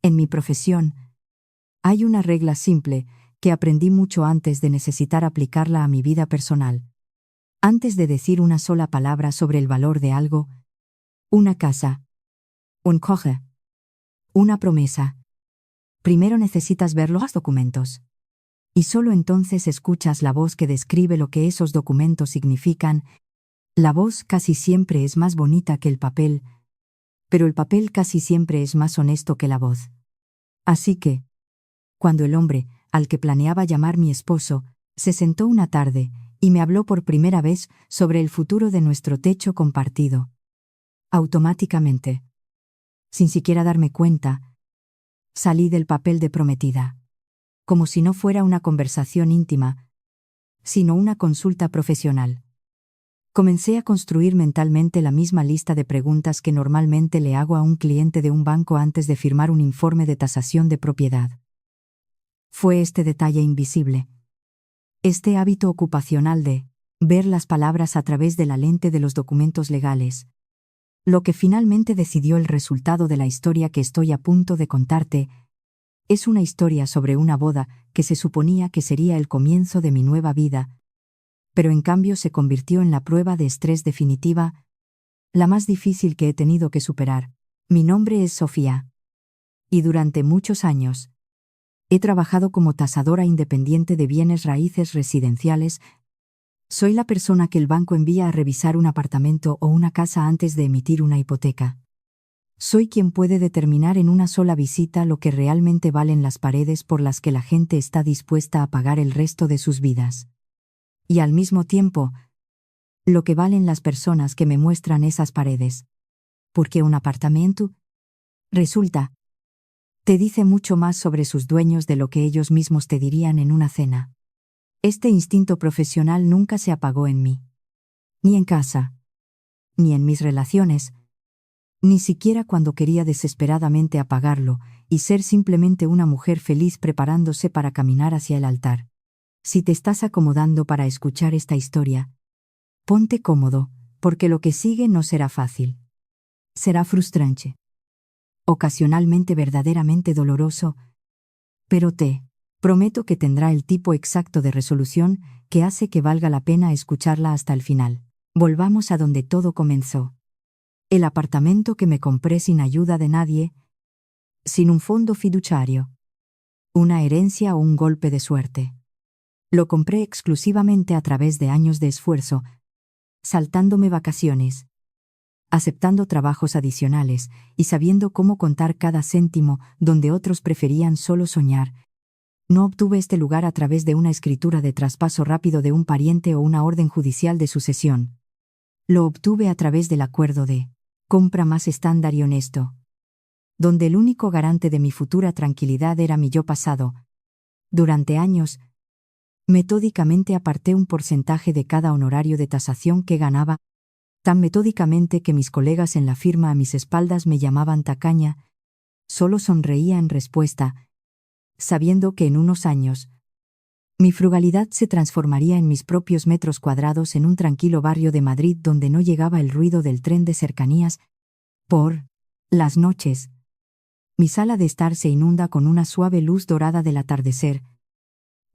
En mi profesión, hay una regla simple que aprendí mucho antes de necesitar aplicarla a mi vida personal. Antes de decir una sola palabra sobre el valor de algo, una casa, un coche, una promesa, primero necesitas ver los documentos. Y solo entonces escuchas la voz que describe lo que esos documentos significan. La voz casi siempre es más bonita que el papel, pero el papel casi siempre es más honesto que la voz. Así que, cuando el hombre, al que planeaba llamar mi esposo, se sentó una tarde y me habló por primera vez sobre el futuro de nuestro techo compartido, automáticamente, sin siquiera darme cuenta, salí del papel de prometida, como si no fuera una conversación íntima, sino una consulta profesional. Comencé a construir mentalmente la misma lista de preguntas que normalmente le hago a un cliente de un banco antes de firmar un informe de tasación de propiedad. Fue este detalle invisible, este hábito ocupacional de ver las palabras a través de la lente de los documentos legales, lo que finalmente decidió el resultado de la historia que estoy a punto de contarte. Es una historia sobre una boda que se suponía que sería el comienzo de mi nueva vida, pero en cambio se convirtió en la prueba de estrés definitiva, la más difícil que he tenido que superar. Mi nombre es Sofía. Y durante muchos años, he trabajado como tasadora independiente de bienes raíces residenciales. Soy la persona que el banco envía a revisar un apartamento o una casa antes de emitir una hipoteca. Soy quien puede determinar en una sola visita lo que realmente valen las paredes por las que la gente está dispuesta a pagar el resto de sus vidas. Y al mismo tiempo, lo que valen las personas que me muestran esas paredes. Porque un apartamento, resulta, te dice mucho más sobre sus dueños de lo que ellos mismos te dirían en una cena. Este instinto profesional nunca se apagó en mí. Ni en casa. Ni en mis relaciones. Ni siquiera cuando quería desesperadamente apagarlo y ser simplemente una mujer feliz preparándose para caminar hacia el altar. Si te estás acomodando para escuchar esta historia, ponte cómodo, porque lo que sigue no será fácil. Será frustrante. Ocasionalmente verdaderamente doloroso, pero te prometo que tendrá el tipo exacto de resolución que hace que valga la pena escucharla hasta el final. Volvamos a donde todo comenzó. El apartamento que me compré sin ayuda de nadie, sin un fondo fiduciario, una herencia o un golpe de suerte. Lo compré exclusivamente a través de años de esfuerzo, saltándome vacaciones, aceptando trabajos adicionales y sabiendo cómo contar cada céntimo donde otros preferían solo soñar. No obtuve este lugar a través de una escritura de traspaso rápido de un pariente o una orden judicial de sucesión. Lo obtuve a través del acuerdo de compra más estándar y honesto, donde el único garante de mi futura tranquilidad era mi yo pasado. Durante años, metódicamente aparté un porcentaje de cada honorario de tasación que ganaba, tan metódicamente que mis colegas en la firma a mis espaldas me llamaban tacaña. Solo sonreía en respuesta, sabiendo que en unos años mi frugalidad se transformaría en mis propios metros cuadrados en un tranquilo barrio de Madrid donde no llegaba el ruido del tren de cercanías. Por las noches, mi sala de estar se inunda con una suave luz dorada del atardecer,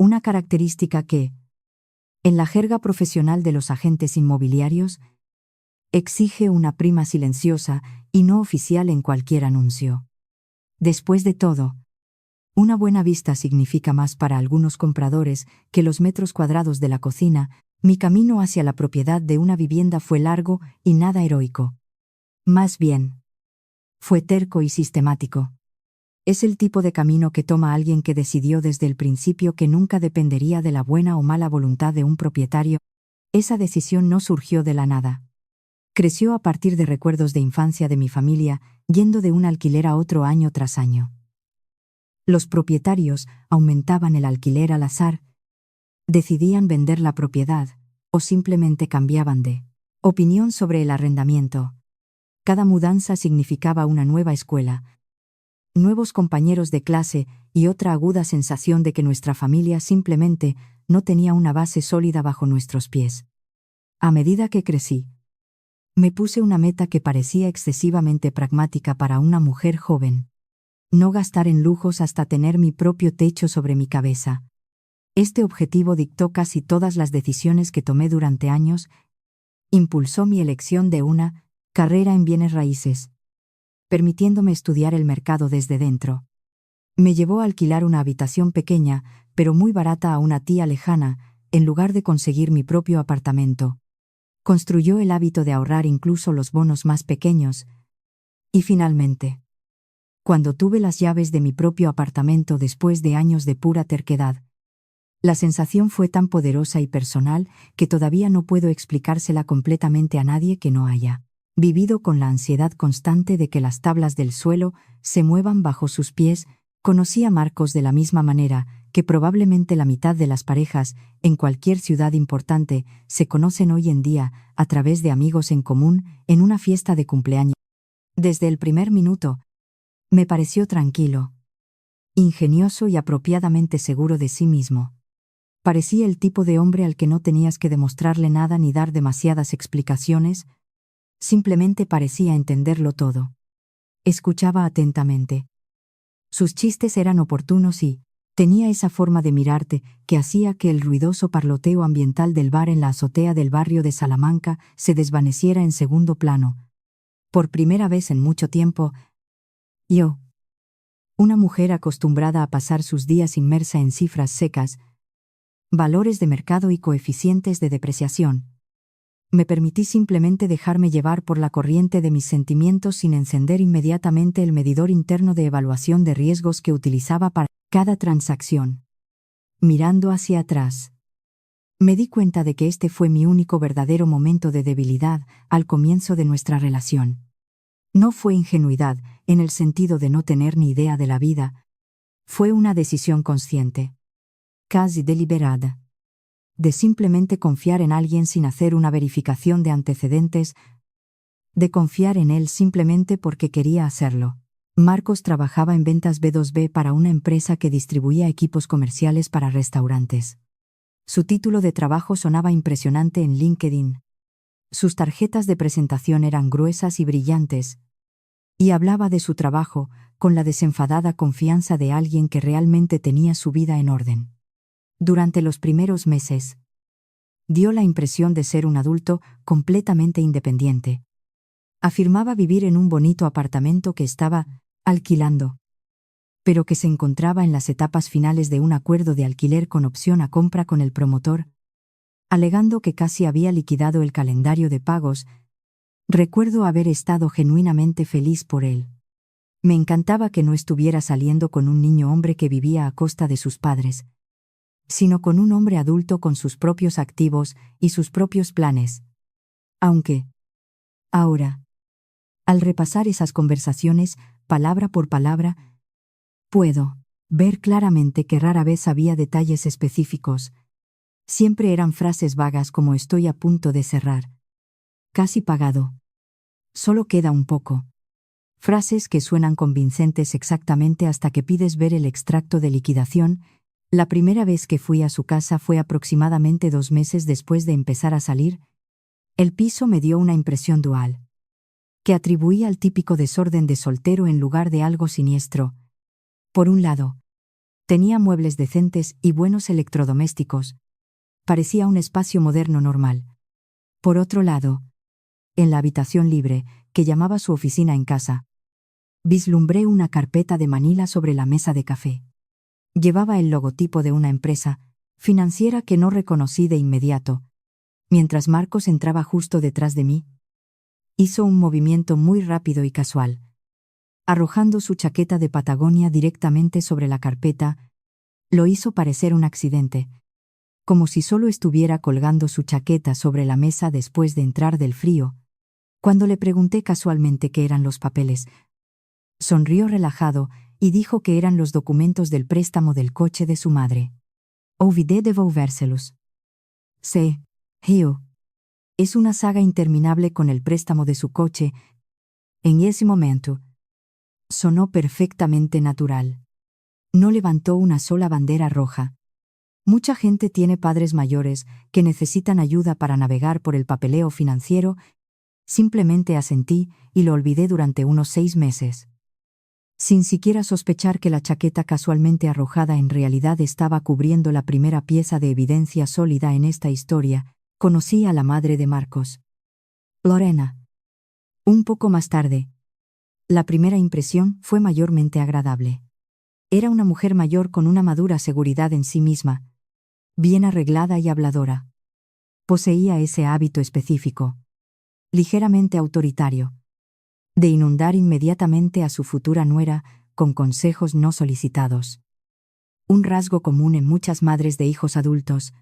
una característica que, en la jerga profesional de los agentes inmobiliarios, exige una prima silenciosa y no oficial en cualquier anuncio. Después de todo, una buena vista significa más para algunos compradores que los metros cuadrados de la cocina. Mi camino hacia la propiedad de una vivienda fue largo y nada heroico. Más bien, fue terco y sistemático. Es el tipo de camino que toma alguien que decidió desde el principio que nunca dependería de la buena o mala voluntad de un propietario. Esa decisión no surgió de la nada. Creció a partir de recuerdos de infancia de mi familia, yendo de un alquiler a otro año tras año. Los propietarios aumentaban el alquiler al azar, decidían vender la propiedad, o simplemente cambiaban de opinión sobre el arrendamiento. Cada mudanza significaba una nueva escuela, nuevos compañeros de clase y otra aguda sensación de que nuestra familia simplemente no tenía una base sólida bajo nuestros pies. A medida que crecí, me puse una meta que parecía excesivamente pragmática para una mujer joven. no gastar en lujos hasta tener mi propio techo sobre mi cabeza. Este objetivo dictó casi todas las decisiones que tomé durante años. Impulsó mi elección de una carrera en bienes raíces, permitiéndome estudiar el mercado desde dentro. Me llevó a alquilar una habitación pequeña, pero muy barata a una tía lejana, en lugar de conseguir mi propio apartamento. Construyó el hábito de ahorrar incluso los bonos más pequeños. Y finalmente, cuando tuve las llaves de mi propio apartamento después de años de pura terquedad, la sensación fue tan poderosa y personal que todavía no puedo explicársela completamente a nadie que no haya vivido con la ansiedad constante de que las tablas del suelo se muevan bajo sus pies. Conocí a Marcos de la misma manera que probablemente la mitad de las parejas en cualquier ciudad importante se conocen hoy en día a través de amigos en común en una fiesta de cumpleaños. Desde el primer minuto, me pareció tranquilo, ingenioso y apropiadamente seguro de sí mismo. Parecía el tipo de hombre al que no tenías que demostrarle nada ni dar demasiadas explicaciones, simplemente parecía entenderlo todo. Escuchaba atentamente. Sus chistes eran oportunos y tenía esa forma de mirarte que hacía que el ruidoso parloteo ambiental del bar en la azotea del barrio de Salamanca se desvaneciera en segundo plano. Por primera vez en mucho tiempo, yo, una mujer acostumbrada a pasar sus días inmersa en cifras secas, valores de mercado y coeficientes de depreciación, me permití simplemente dejarme llevar por la corriente de mis sentimientos sin encender inmediatamente el medidor interno de evaluación de riesgos que utilizaba para cada transacción. Mirando hacia atrás, me di cuenta de que este fue mi único verdadero momento de debilidad al comienzo de nuestra relación. No fue ingenuidad, en el sentido de no tener ni idea de la vida. Fue una decisión consciente, casi deliberada, de simplemente confiar en alguien sin hacer una verificación de antecedentes, de confiar en él simplemente porque quería hacerlo. Marcos trabajaba en ventas B2B para una empresa que distribuía equipos comerciales para restaurantes. Su título de trabajo sonaba impresionante en LinkedIn. Sus tarjetas de presentación eran gruesas y brillantes, y hablaba de su trabajo con la desenfadada confianza de alguien que realmente tenía su vida en orden. Durante los primeros meses, dio la impresión de ser un adulto completamente independiente. Afirmaba vivir en un bonito apartamento que estaba alquilando, pero que se encontraba en las etapas finales de un acuerdo de alquiler con opción a compra con el promotor, alegando que casi había liquidado el calendario de pagos. Recuerdo haber estado genuinamente feliz por él. Me encantaba que no estuviera saliendo con un niño hombre que vivía a costa de sus padres, sino con un hombre adulto con sus propios activos y sus propios planes. Aunque, ahora, al repasar esas conversaciones, palabra por palabra, puedo ver claramente que rara vez había detalles específicos. Siempre eran frases vagas como estoy a punto de cerrar. Casi pagado. Solo queda un poco. Frases que suenan convincentes exactamente hasta que pides ver el extracto de liquidación. La primera vez que fui a su casa fue aproximadamente 2 meses después de empezar a salir. El piso me dio una impresión dual, que atribuía al típico desorden de soltero en lugar de algo siniestro. Por un lado, tenía muebles decentes y buenos electrodomésticos. Parecía un espacio moderno normal. Por otro lado, en la habitación libre, que llamaba su oficina en casa, vislumbré una carpeta de Manila sobre la mesa de café. Llevaba el logotipo de una empresa financiera que no reconocí de inmediato. Mientras Marcos entraba justo detrás de mí, hizo un movimiento muy rápido y casual, arrojando su chaqueta de Patagonia directamente sobre la carpeta. Lo hizo parecer un accidente, como si solo estuviera colgando su chaqueta sobre la mesa después de entrar del frío. Cuando le pregunté casualmente qué eran los papeles, sonrió relajado y dijo que eran los documentos del préstamo del coche de su madre. Olvidé devolvérselos. Sí, Hugh. Es una saga interminable con el préstamo de su coche. En ese momento, sonó perfectamente natural. No levantó una sola bandera roja. Mucha gente tiene padres mayores que necesitan ayuda para navegar por el papeleo financiero. Simplemente asentí y lo olvidé durante unos 6 meses. Sin siquiera sospechar que la chaqueta casualmente arrojada en realidad estaba cubriendo la primera pieza de evidencia sólida en esta historia, conocí a la madre de Marcos. Lorena. Un poco más tarde. La primera impresión fue mayormente agradable. Era una mujer mayor con una madura seguridad en sí misma, bien arreglada y habladora. Poseía ese hábito específico, ligeramente autoritario, de inundar inmediatamente a su futura nuera con consejos no solicitados. Un rasgo común en muchas madres de hijos adultos.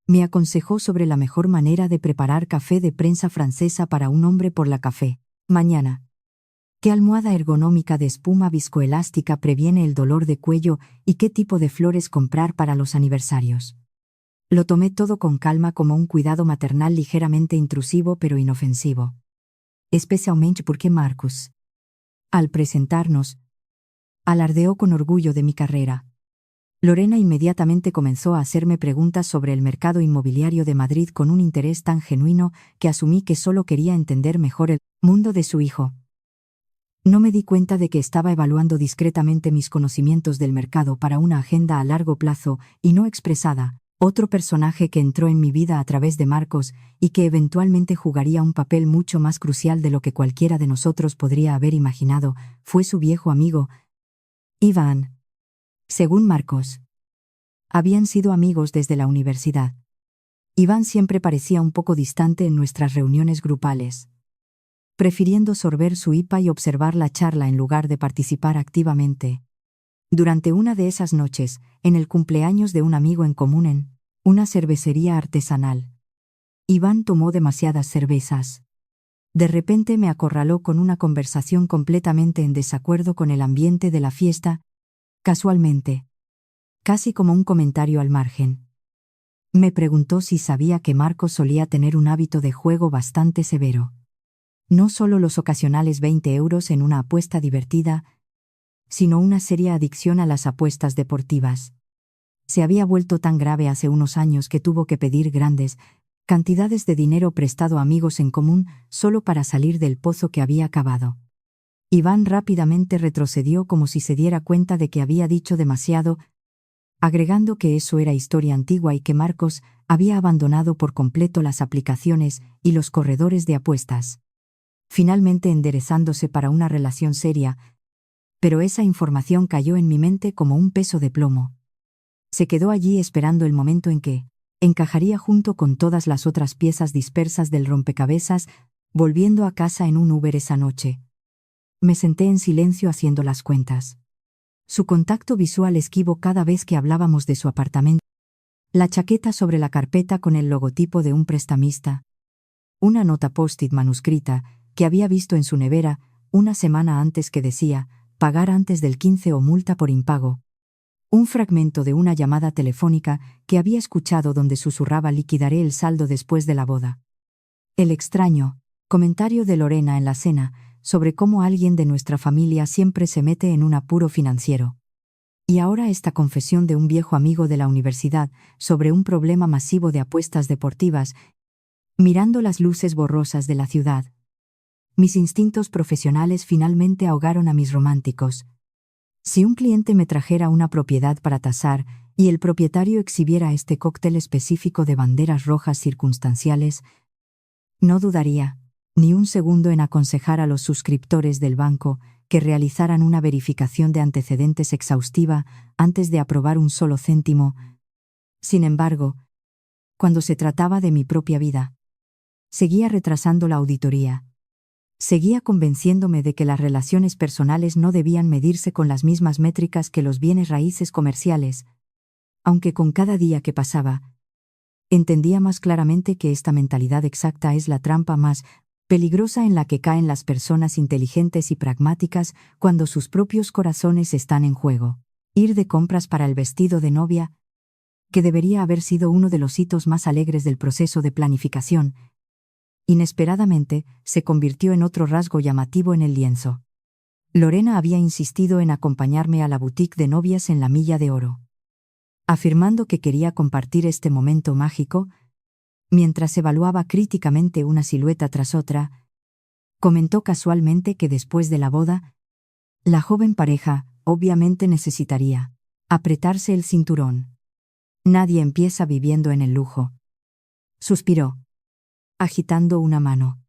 Me aconsejó sobre la mejor manera de preparar café de prensa francesa para un hombre por la café mañana. ¿Qué almohada ergonómica de espuma viscoelástica previene el dolor de cuello y qué tipo de flores comprar para los aniversarios? Lo tomé todo con calma como un cuidado maternal ligeramente intrusivo pero inofensivo. Especialmente porque Marcus, al presentarnos, alardeó con orgullo de mi carrera. Lorena inmediatamente comenzó a hacerme preguntas sobre el mercado inmobiliario de Madrid con un interés tan genuino que asumí que solo quería entender mejor el mundo de su hijo. No me di cuenta de que estaba evaluando discretamente mis conocimientos del mercado para una agenda a largo plazo y no expresada, otro personaje que entró en mi vida a través de Marcos y que eventualmente jugaría un papel mucho más crucial de lo que cualquiera de nosotros podría haber imaginado, fue su viejo amigo, Iván. Según Marcos, habían sido amigos desde la universidad. Iván siempre parecía un poco distante en nuestras reuniones grupales, prefiriendo sorber su IPA y observar la charla en lugar de participar activamente. Durante una de esas noches, en el cumpleaños de un amigo en común en una cervecería artesanal, Iván tomó demasiadas cervezas. De repente me acorraló con una conversación completamente en desacuerdo con el ambiente de la fiesta, casualmente, casi como un comentario al margen. Me preguntó si sabía que Marcos solía tener un hábito de juego bastante severo. No solo los ocasionales 20 euros en una apuesta divertida, sino una seria adicción a las apuestas deportivas. Se había vuelto tan grave hace unos años que tuvo que pedir grandes cantidades de dinero prestado a amigos en común solo para salir del pozo que había cavado. Iván rápidamente retrocedió como si se diera cuenta de que había dicho demasiado, agregando que eso era historia antigua y que Marcos había abandonado por completo las aplicaciones y los corredores de apuestas. Finalmente enderezándose para una relación seria, pero esa información cayó en mi mente como un peso de plomo. Se quedó allí esperando el momento en que encajaría junto con todas las otras piezas dispersas del rompecabezas, volviendo a casa en un Uber esa noche. Me senté en silencio haciendo las cuentas. Su contacto visual esquivo cada vez que hablábamos de su apartamento, la chaqueta sobre la carpeta con el logotipo de un prestamista, una nota post-it manuscrita que había visto en su nevera una semana antes que decía pagar antes del 15 o multa por impago, un fragmento de una llamada telefónica que había escuchado donde susurraba liquidaré el saldo después de la boda. El extraño comentario de Lorena en la cena sobre cómo alguien de nuestra familia siempre se mete en un apuro financiero. Y ahora esta confesión de un viejo amigo de la universidad sobre un problema masivo de apuestas deportivas, mirando las luces borrosas de la ciudad. Mis instintos profesionales finalmente ahogaron a mis románticos. Si un cliente me trajera una propiedad para tasar y el propietario exhibiera este cóctel específico de banderas rojas circunstanciales, no dudaría ni un segundo en aconsejar a los suscriptores del banco que realizaran una verificación de antecedentes exhaustiva antes de aprobar un solo céntimo. Sin embargo, cuando se trataba de mi propia vida, seguía retrasando la auditoría. Seguía convenciéndome de que las relaciones personales no debían medirse con las mismas métricas que los bienes raíces comerciales, aunque con cada día que pasaba, entendía más claramente que esta mentalidad exacta es la trampa más peligrosa en la que caen las personas inteligentes y pragmáticas cuando sus propios corazones están en juego. Ir de compras para el vestido de novia, que debería haber sido uno de los hitos más alegres del proceso de planificación, inesperadamente se convirtió en otro rasgo llamativo en el lienzo. Lorena había insistido en acompañarme a la boutique de novias en la Milla de Oro, afirmando que quería compartir este momento mágico. Mientras evaluaba críticamente una silueta tras otra, comentó casualmente que después de la boda La joven pareja, obviamente, necesitaría apretarse el cinturón. Nadie empieza viviendo en el lujo. Suspiró, agitando una mano.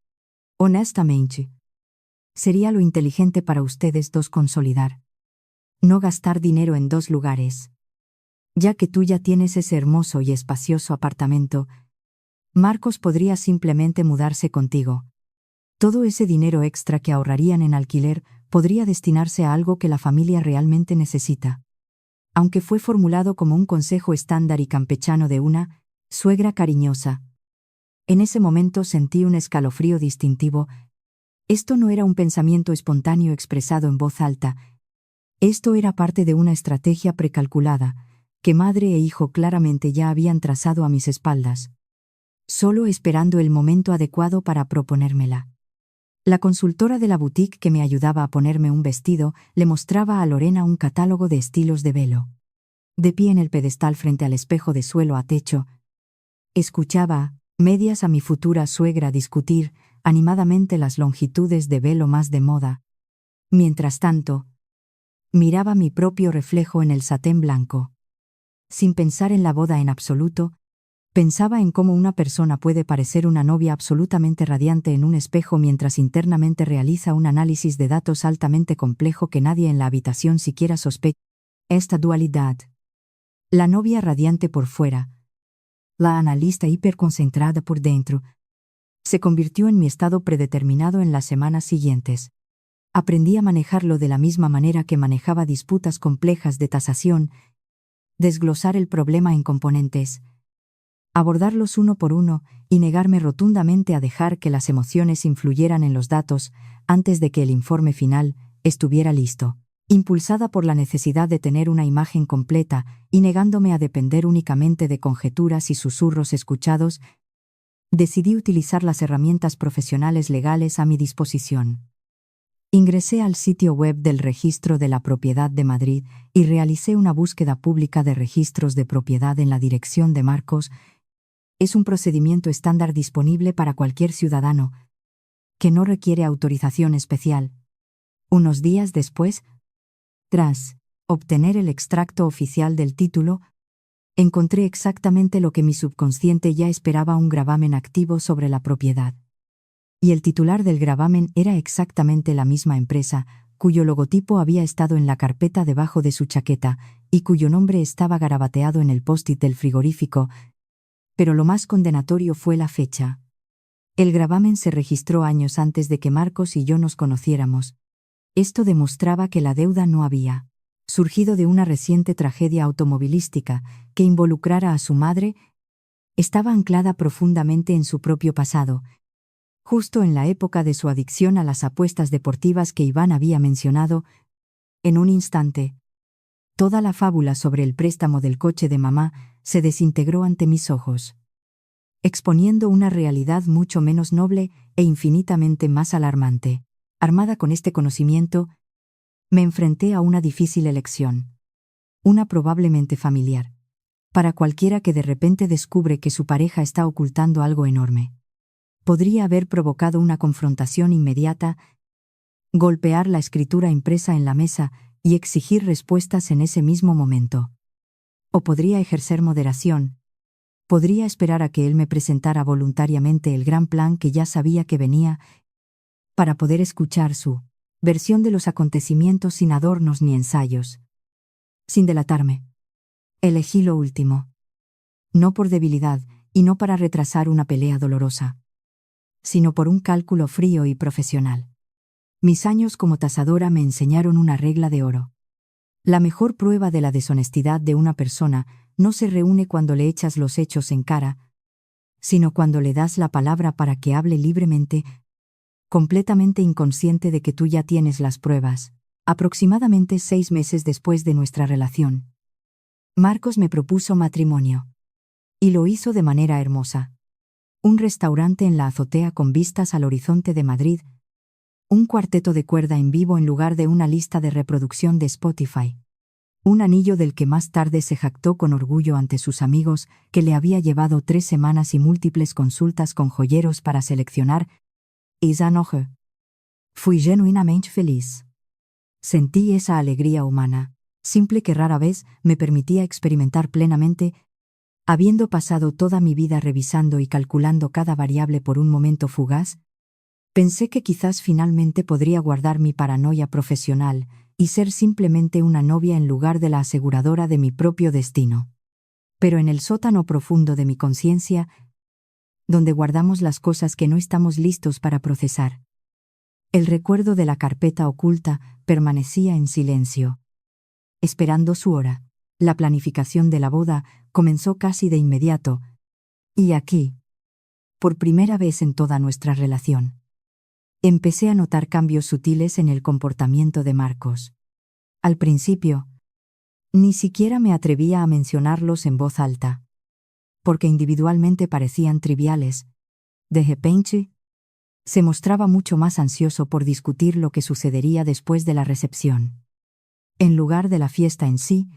Honestamente, sería lo inteligente para ustedes dos consolidar. No gastar dinero en dos lugares. Ya que tú ya tienes ese hermoso y espacioso apartamento, Marcos podría simplemente mudarse contigo. Todo ese dinero extra que ahorrarían en alquiler podría destinarse a algo que la familia realmente necesita. Aunque fue formulado como un consejo estándar y campechano de una suegra cariñosa, en ese momento sentí un escalofrío distintivo. Esto no era un pensamiento espontáneo expresado en voz alta. Esto era parte de una estrategia precalculada, que madre e hijo claramente ya habían trazado a mis espaldas, solo esperando el momento adecuado para proponérmela. La consultora de la boutique que me ayudaba a ponerme un vestido le mostraba a Lorena un catálogo de estilos de velo. De pie en el pedestal frente al espejo de suelo a techo, escuchaba, medias, a mi futura suegra discutir animadamente las longitudes de velo más de moda. Mientras tanto, miraba mi propio reflejo en el satén blanco. Sin pensar en la boda en absoluto, pensaba en cómo una persona puede parecer una novia absolutamente radiante en un espejo mientras internamente realiza un análisis de datos altamente complejo que nadie en la habitación siquiera sospecha. Esta dualidad. La novia radiante por fuera, la analista hiperconcentrada por dentro, se convirtió en mi estado predeterminado en las semanas siguientes. Aprendí a manejarlo de la misma manera que manejaba disputas complejas de tasación, desglosar el problema en componentes, abordarlos uno por uno y negarme rotundamente a dejar que las emociones influyeran en los datos antes de que el informe final estuviera listo. Impulsada por la necesidad de tener una imagen completa y negándome a depender únicamente de conjeturas y susurros escuchados, decidí utilizar las herramientas profesionales legales a mi disposición. Ingresé al sitio web del Registro de la Propiedad de Madrid y realicé una búsqueda pública de registros de propiedad en la dirección de Marcos. Es un procedimiento estándar disponible para cualquier ciudadano, que no requiere autorización especial. Unos días después, tras obtener el extracto oficial del título, encontré exactamente lo que mi subconsciente ya esperaba: un gravamen activo sobre la propiedad. Y el titular del gravamen era exactamente la misma empresa, cuyo logotipo había estado en la carpeta debajo de su chaqueta, y cuyo nombre estaba garabateado en el post-it del frigorífico. Pero lo más condenatorio fue la fecha. El gravamen se registró años antes de que Marcos y yo nos conociéramos. Esto demostraba que la deuda no había surgido de una reciente tragedia automovilística que involucrara a su madre. Estaba anclada profundamente en su propio pasado, justo en la época de su adicción a las apuestas deportivas que Iván había mencionado. En un instante, toda la fábula sobre el préstamo del coche de mamá se desintegró ante mis ojos, exponiendo una realidad mucho menos noble e infinitamente más alarmante. Armada con este conocimiento, me enfrenté a una difícil elección. Una probablemente familiar, para cualquiera que de repente descubre que su pareja está ocultando algo enorme. Podría haber provocado una confrontación inmediata, golpear la escritura impresa en la mesa y exigir respuestas en ese mismo momento. O podría ejercer moderación. Podría esperar a que él me presentara voluntariamente el gran plan que ya sabía que venía, para poder escuchar su versión de los acontecimientos sin adornos ni ensayos. Sin delatarme. Elegí lo último. No por debilidad y no para retrasar una pelea dolorosa, sino por un cálculo frío y profesional. Mis años como tasadora me enseñaron una regla de oro. La mejor prueba de la deshonestidad de una persona no se reúne cuando le echas los hechos en cara, sino cuando le das la palabra para que hable libremente, completamente inconsciente de que tú ya tienes las pruebas. Aproximadamente 6 meses después de nuestra relación, Marcos me propuso matrimonio. Y lo hizo de manera hermosa. Un restaurante en la azotea con vistas al horizonte de Madrid, un cuarteto de cuerda en vivo en lugar de una lista de reproducción de Spotify. Un anillo del que más tarde se jactó con orgullo ante sus amigos, que le había llevado 3 semanas y múltiples consultas con joyeros para seleccionar. Esa noche fui genuinamente feliz. Sentí esa alegría humana, simple que rara vez me permitía experimentar plenamente, habiendo pasado toda mi vida revisando y calculando cada variable por un momento fugaz. Pensé que quizás finalmente podría guardar mi paranoia profesional y ser simplemente una novia en lugar de la aseguradora de mi propio destino. Pero en el sótano profundo de mi conciencia, donde guardamos las cosas que no estamos listos para procesar, el recuerdo de la carpeta oculta permanecía en silencio, esperando su hora. La planificación de la boda comenzó casi de inmediato, y aquí, por primera vez en toda nuestra relación, empecé a notar cambios sutiles en el comportamiento de Marcos. Al principio, ni siquiera me atrevía a mencionarlos en voz alta, porque individualmente parecían triviales. De repente, se mostraba mucho más ansioso por discutir lo que sucedería después de la recepción. En lugar de la fiesta en sí,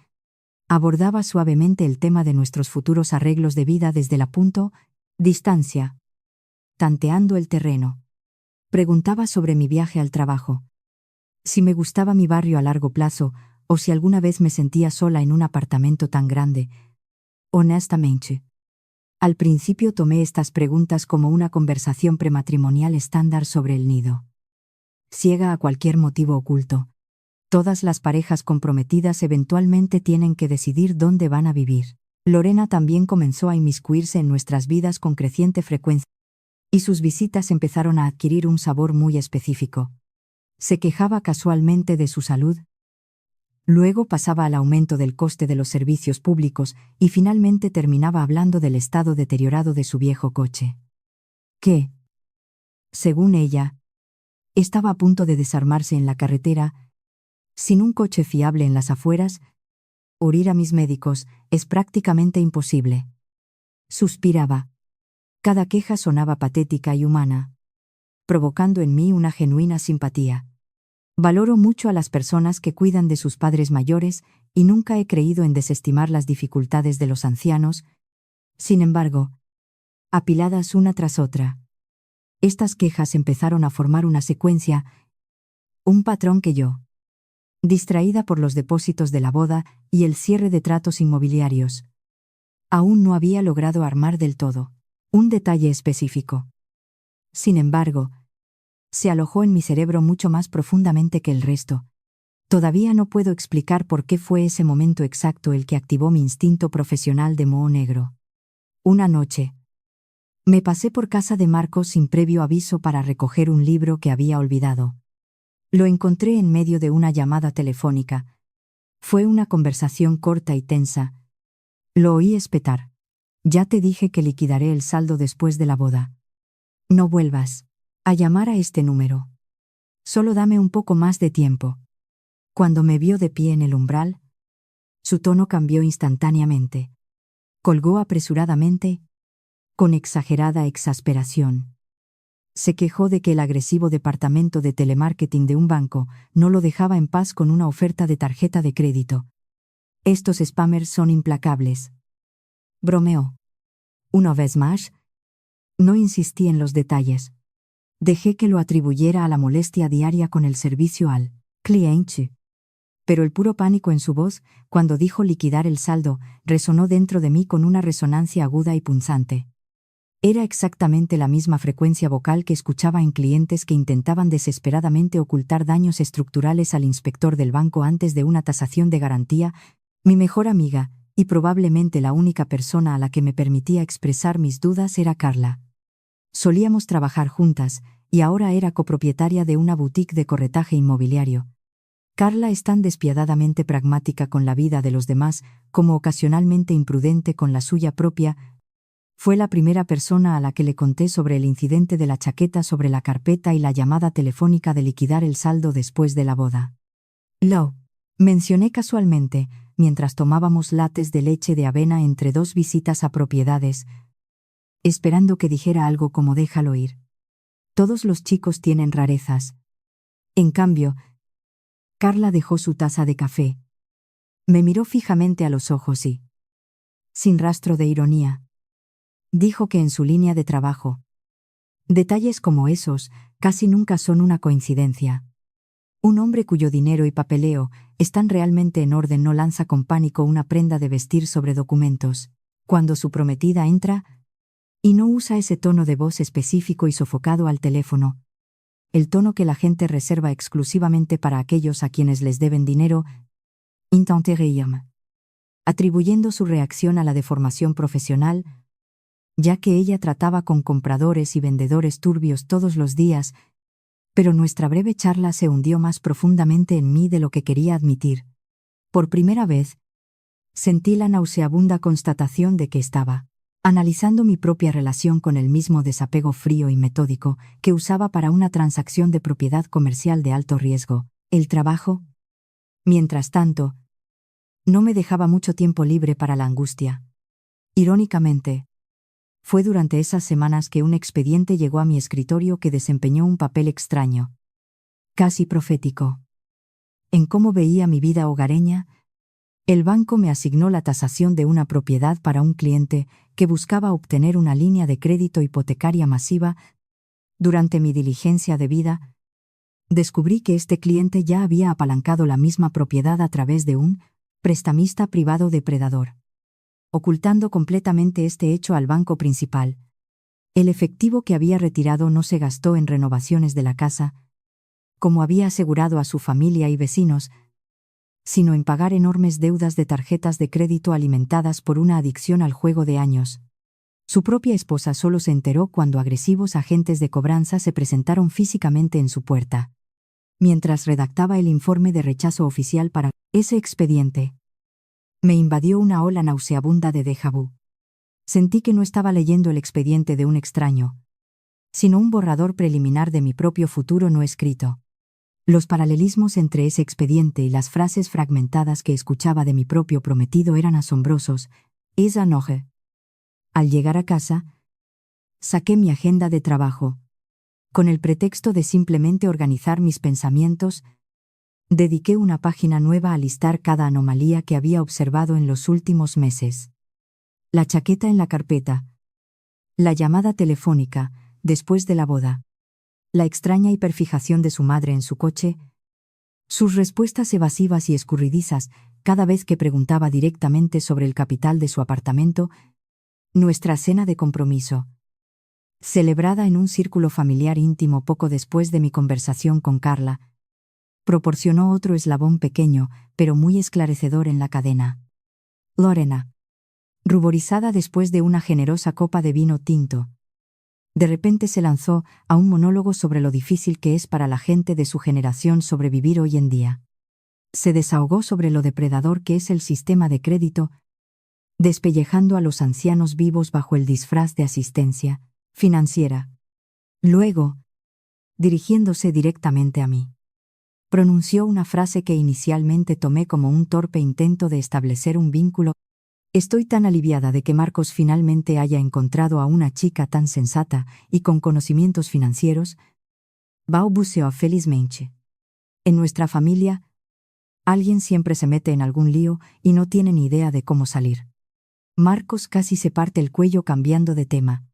abordaba suavemente el tema de nuestros futuros arreglos de vida desde la distancia, tanteando el terreno. Preguntaba sobre mi viaje al trabajo, si me gustaba mi barrio a largo plazo o si alguna vez me sentía sola en un apartamento tan grande. Honestamente, al principio tomé estas preguntas como una conversación prematrimonial estándar sobre el nido. Ciega a cualquier motivo oculto, todas las parejas comprometidas eventualmente tienen que decidir dónde van a vivir. Lorena también comenzó a inmiscuirse en nuestras vidas con creciente frecuencia, y sus visitas empezaron a adquirir un sabor muy específico. Se quejaba casualmente de su salud, luego pasaba al aumento del coste de los servicios públicos y finalmente terminaba hablando del estado deteriorado de su viejo coche, que, según ella, estaba a punto de desarmarse en la carretera. Sin un coche fiable en las afueras, oír a mis médicos es prácticamente imposible. Suspiraba. Cada queja sonaba patética y humana, provocando en mí una genuina simpatía. Valoro mucho a las personas que cuidan de sus padres mayores y nunca he creído en desestimar las dificultades de los ancianos. Sin embargo, apiladas una tras otra, estas quejas empezaron a formar una secuencia, un patrón que yo, distraída por los depósitos de la boda y el cierre de tratos inmobiliarios, aún no había logrado armar del todo. Un detalle específico, sin embargo, se alojó en mi cerebro mucho más profundamente que el resto. Todavía no puedo explicar por qué fue ese momento exacto el que activó mi instinto profesional de moho negro. Una noche, me pasé por casa de Marcos sin previo aviso para recoger un libro que había olvidado. Lo encontré en medio de una llamada telefónica. Fue una conversación corta y tensa. Lo oí espetar. Ya te dije que liquidaré el saldo después de la boda. No vuelvas a llamar a este número. Solo dame un poco más de tiempo. Cuando me vio de pie en el umbral, su tono cambió instantáneamente. Colgó apresuradamente, con exagerada exasperación. Se quejó de que el agresivo departamento de telemarketing de un banco no lo dejaba en paz con una oferta de tarjeta de crédito. Estos spammers son implacables. Bromeó. Una vez más, no insistí en los detalles. Dejé que lo atribuyera a la molestia diaria con el servicio al cliente. Pero el puro pánico en su voz, cuando dijo liquidar el saldo, resonó dentro de mí con una resonancia aguda y punzante. Era exactamente la misma frecuencia vocal que escuchaba en clientes que intentaban desesperadamente ocultar daños estructurales al inspector del banco antes de una tasación de garantía. Mi mejor amiga, y probablemente la única persona a la que me permitía expresar mis dudas, era Carla. Solíamos trabajar juntas, y ahora era copropietaria de una boutique de corretaje inmobiliario. Carla es tan despiadadamente pragmática con la vida de los demás, como ocasionalmente imprudente con la suya propia. Fue la primera persona a la que le conté sobre el incidente de la chaqueta sobre la carpeta y la llamada telefónica de liquidar el saldo después de la boda. Lo mencioné casualmente, mientras tomábamos lates de leche de avena entre dos visitas a propiedades, esperando que dijera algo como déjalo ir. Todos los chicos tienen rarezas. En cambio, Carla dejó su taza de café. Me miró fijamente a los ojos y, sin rastro de ironía, dijo que en su línea de trabajo, detalles como esos casi nunca son una coincidencia. Un hombre cuyo dinero y papeleo están realmente en orden no lanza con pánico una prenda de vestir sobre documentos. Cuando su prometida entra, y no usa ese tono de voz específico y sofocado al teléfono, el tono que la gente reserva exclusivamente para aquellos a quienes les deben dinero, intenté reírme, atribuyendo su reacción a la deformación profesional, ya que ella trataba con compradores y vendedores turbios todos los días, pero nuestra breve charla se hundió más profundamente en mí de lo que quería admitir. Por primera vez, sentí la nauseabunda constatación de que estaba analizando mi propia relación con el mismo desapego frío y metódico que usaba para una transacción de propiedad comercial de alto riesgo, el trabajo. Mientras tanto, no me dejaba mucho tiempo libre para la angustia. Irónicamente, fue durante esas semanas que un expediente llegó a mi escritorio que desempeñó un papel extraño, casi profético. En cómo veía mi vida hogareña, el banco me asignó la tasación de una propiedad para un cliente que buscaba obtener una línea de crédito hipotecaria masiva. Durante mi diligencia debida, descubrí que este cliente ya había apalancado la misma propiedad a través de un prestamista privado depredador, ocultando completamente este hecho al banco principal. El efectivo que había retirado no se gastó en renovaciones de la casa, como había asegurado a su familia y vecinos, sino en pagar enormes deudas de tarjetas de crédito alimentadas por una adicción al juego de años. Su propia esposa solo se enteró cuando agresivos agentes de cobranza se presentaron físicamente en su puerta. Mientras redactaba el informe de rechazo oficial para ese expediente, me invadió una ola nauseabunda de déjà vu. Sentí que no estaba leyendo el expediente de un extraño, sino un borrador preliminar de mi propio futuro no escrito. Los paralelismos entre ese expediente y las frases fragmentadas que escuchaba de mi propio prometido eran asombrosos. Esa noche, al llegar a casa, saqué mi agenda de trabajo. Con el pretexto de simplemente organizar mis pensamientos, dediqué una página nueva a listar cada anomalía que había observado en los últimos meses. La chaqueta en la carpeta, la llamada telefónica, después de la boda, la extraña hiperfijación de su madre en su coche, sus respuestas evasivas y escurridizas cada vez que preguntaba directamente sobre el capital de su apartamento, nuestra cena de compromiso, celebrada en un círculo familiar íntimo poco después de mi conversación con Carla, proporcionó otro eslabón pequeño, pero muy esclarecedor en la cadena. Lorena, ruborizada después de una generosa copa de vino tinto, de repente se lanzó a un monólogo sobre lo difícil que es para la gente de su generación sobrevivir hoy en día. Se desahogó sobre lo depredador que es el sistema de crédito, despellejando a los ancianos vivos bajo el disfraz de asistencia financiera. Luego, dirigiéndose directamente a mí, pronunció una frase que inicialmente tomé como un torpe intento de establecer un vínculo. Estoy tan aliviada de que Marcos finalmente haya encontrado a una chica tan sensata y con conocimientos financieros. Balbuceó felizmente. En nuestra familia, alguien siempre se mete en algún lío y no tiene ni idea de cómo salir. Marcos casi se parte el cuello cambiando de tema,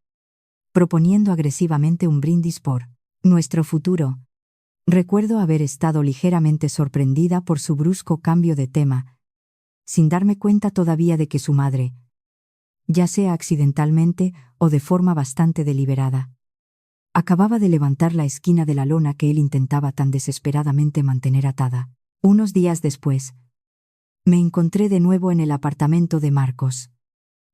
proponiendo agresivamente un brindis por nuestro futuro. Recuerdo haber estado ligeramente sorprendida por su brusco cambio de tema, sin darme cuenta todavía de que su madre, ya sea accidentalmente o de forma bastante deliberada, acababa de levantar la esquina de la lona que él intentaba tan desesperadamente mantener atada. Unos días después, me encontré de nuevo en el apartamento de Marcos.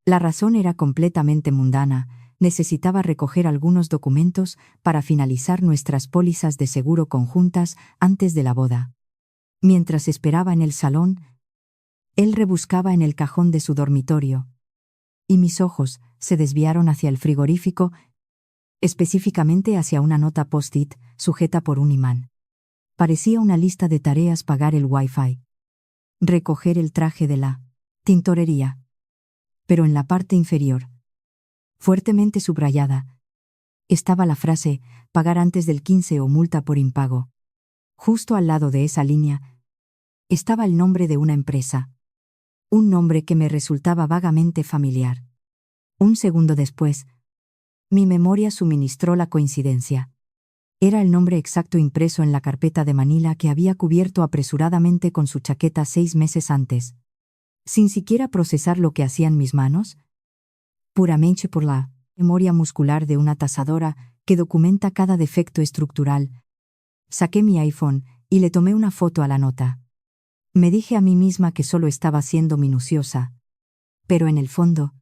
La razón era completamente mundana: necesitaba recoger algunos documentos para finalizar nuestras pólizas de seguro conjuntas antes de la boda. Mientras esperaba en el salón, él rebuscaba en el cajón de su dormitorio, y mis ojos se desviaron hacia el frigorífico, específicamente hacia una nota post-it sujeta por un imán. Parecía una lista de tareas: pagar el Wi-Fi, recoger el traje de la tintorería. Pero en la parte inferior, fuertemente subrayada, estaba la frase: pagar antes del 15 o multa por impago. Justo al lado de esa línea estaba el nombre de una empresa, un nombre que me resultaba vagamente familiar. Un segundo después, mi memoria suministró la coincidencia. Era el nombre exacto impreso en la carpeta de Manila que había cubierto apresuradamente con su chaqueta 6 meses antes. Sin siquiera procesar lo que hacían mis manos, puramente por la memoria muscular de una tasadora que documenta cada defecto estructural, saqué mi iPhone y le tomé una foto a la nota. Me dije a mí misma que solo estaba siendo minuciosa, pero en el fondo,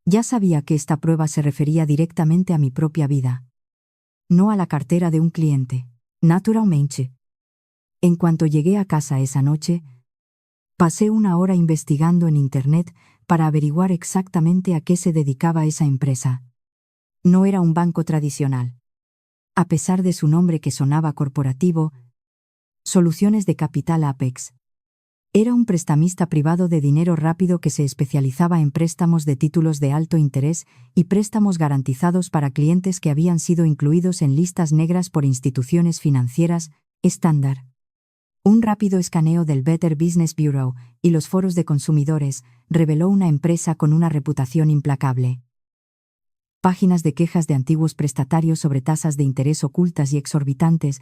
ya sabía que esta prueba se refería directamente a mi propia vida, no a la cartera de un cliente. Naturalmente. En cuanto llegué a casa esa noche, pasé una hora investigando en Internet para averiguar exactamente a qué se dedicaba esa empresa. No era un banco tradicional. A pesar de su nombre que sonaba corporativo, Soluciones de Capital Apex. Era un prestamista privado de dinero rápido que se especializaba en préstamos de títulos de alto interés y préstamos garantizados para clientes que habían sido incluidos en listas negras por instituciones financieras estándar. Un rápido escaneo del Better Business Bureau y los foros de consumidores reveló una empresa con una reputación implacable. Páginas de quejas de antiguos prestatarios sobre tasas de interés ocultas y exorbitantes,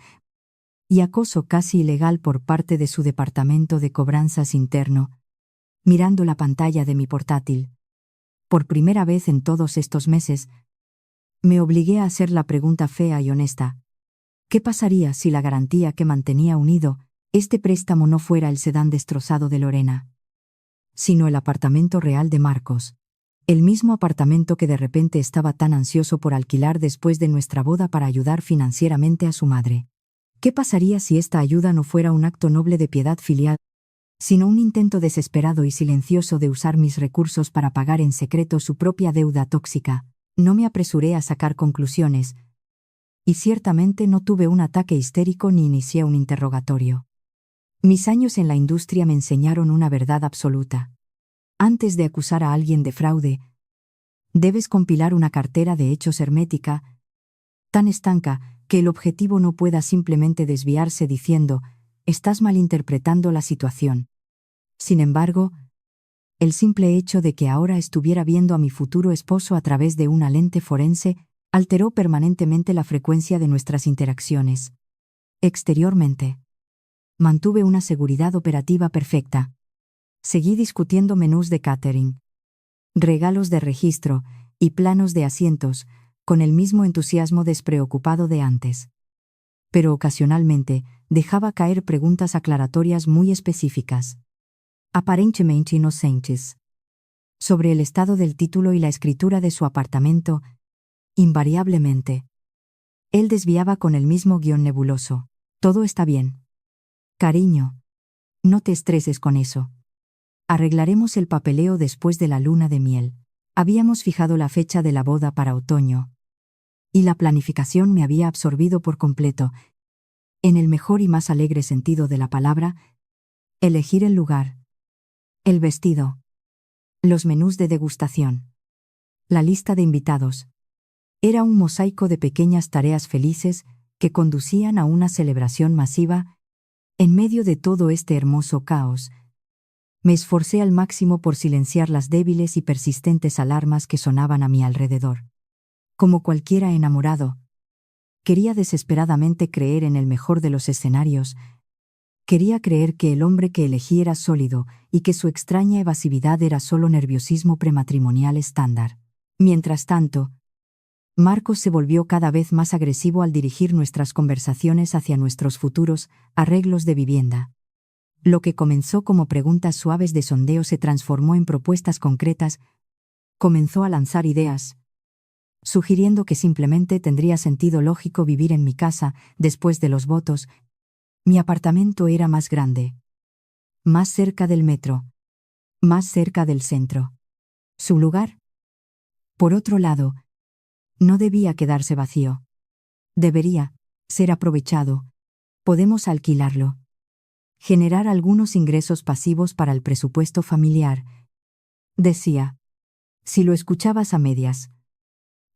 y acoso casi ilegal por parte de su departamento de cobranzas interno. Mirando la pantalla de mi portátil, por primera vez en todos estos meses, me obligué a hacer la pregunta fea y honesta. ¿Qué pasaría si la garantía que mantenía unido este préstamo no fuera el sedán destrozado de Lorena, sino el apartamento real de Marcos? El mismo apartamento que de repente estaba tan ansioso por alquilar después de nuestra boda para ayudar financieramente a su madre. ¿Qué pasaría si esta ayuda no fuera un acto noble de piedad filial, sino un intento desesperado y silencioso de usar mis recursos para pagar en secreto su propia deuda tóxica? No me apresuré a sacar conclusiones, y ciertamente no tuve un ataque histérico ni inicié un interrogatorio. Mis años en la industria me enseñaron una verdad absoluta. Antes de acusar a alguien de fraude, debes compilar una cartera de hechos hermética, tan estanca que el objetivo no pueda simplemente desviarse diciendo, estás malinterpretando la situación. Sin embargo, el simple hecho de que ahora estuviera viendo a mi futuro esposo a través de una lente forense alteró permanentemente la frecuencia de nuestras interacciones. Exteriormente, mantuve una seguridad operativa perfecta. Seguí discutiendo menús de catering, regalos de registro y planos de asientos, con el mismo entusiasmo despreocupado de antes. Pero ocasionalmente dejaba caer preguntas aclaratorias muy específicas, aparentemente inocentes, sobre el estado del título y la escritura de su apartamento. Invariablemente, él desviaba con el mismo guión nebuloso. Todo está bien. Cariño, no te estreses con eso. Arreglaremos el papeleo después de la luna de miel. Habíamos fijado la fecha de la boda para otoño, y la planificación me había absorbido por completo. En el mejor y más alegre sentido de la palabra, elegir el lugar, el vestido, los menús de degustación, la lista de invitados. Era un mosaico de pequeñas tareas felices que conducían a una celebración masiva. En medio de todo este hermoso caos, me esforcé al máximo por silenciar las débiles y persistentes alarmas que sonaban a mi alrededor. Como cualquiera enamorado, quería desesperadamente creer en el mejor de los escenarios. Quería creer que el hombre que elegí era sólido y que su extraña evasividad era solo nerviosismo prematrimonial estándar. Mientras tanto, Marcos se volvió cada vez más agresivo al dirigir nuestras conversaciones hacia nuestros futuros arreglos de vivienda. Lo que comenzó como preguntas suaves de sondeo se transformó en propuestas concretas. Comenzó a lanzar ideas, sugiriendo que simplemente tendría sentido lógico vivir en mi casa después de los votos. Mi apartamento era más grande, más cerca del metro, más cerca del centro. Su lugar, por otro lado, no debía quedarse vacío. Debería ser aprovechado. Podemos alquilarlo. Generar algunos ingresos pasivos para el presupuesto familiar. Decía, si lo escuchabas a medias,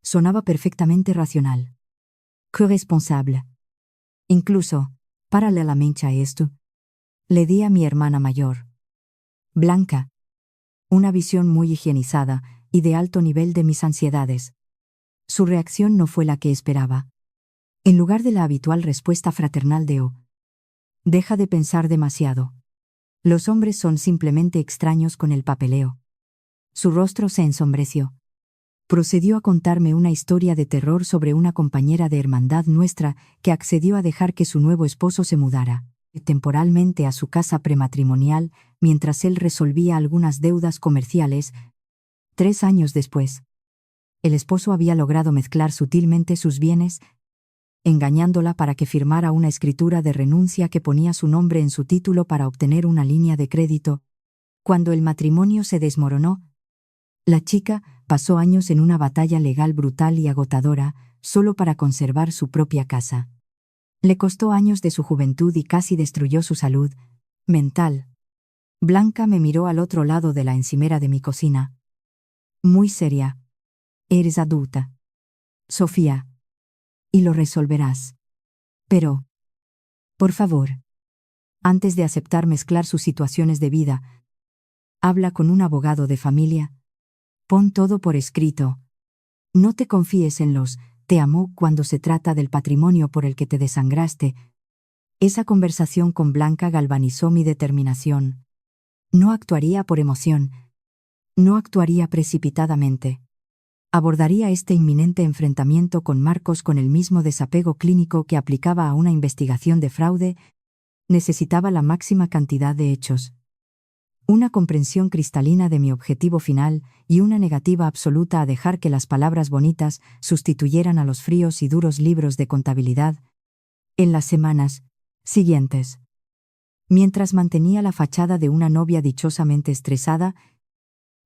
sonaba perfectamente racional. ¡Qué responsable! Incluso, paralelamente a esto, le di a mi hermana mayor, Blanca, una visión muy higienizada y de alto nivel de mis ansiedades. Su reacción no fue la que esperaba. En lugar de la habitual respuesta fraternal de «Oh, deja de pensar demasiado. Los hombres son simplemente extraños con el papeleo». Su rostro se ensombreció. Procedió a contarme una historia de terror sobre una compañera de hermandad nuestra que accedió a dejar que su nuevo esposo se mudara temporalmente a su casa prematrimonial mientras él resolvía algunas deudas comerciales. 3 años después, el esposo había logrado mezclar sutilmente sus bienes, engañándola para que firmara una escritura de renuncia que ponía su nombre en su título para obtener una línea de crédito. Cuando el matrimonio se desmoronó, la chica pasó años en una batalla legal brutal y agotadora, solo para conservar su propia casa. Le costó años de su juventud y casi destruyó su salud mental. Blanca me miró al otro lado de la encimera de mi cocina. Muy seria. Eres adulta, Sofía, y lo resolverás. Pero, por favor, antes de aceptar mezclar sus situaciones de vida, habla con un abogado de familia. Pon todo por escrito. No te confíes en los «te amo» cuando se trata del patrimonio por el que te desangraste. Esa conversación con Blanca galvanizó mi determinación. No actuaría por emoción. No actuaría precipitadamente. Abordaría este inminente enfrentamiento con Marcos con el mismo desapego clínico que aplicaba a una investigación de fraude. Necesitaba la máxima cantidad de hechos, una comprensión cristalina de mi objetivo final y una negativa absoluta a dejar que las palabras bonitas sustituyeran a los fríos y duros libros de contabilidad. En las semanas siguientes, mientras mantenía la fachada de una novia dichosamente estresada,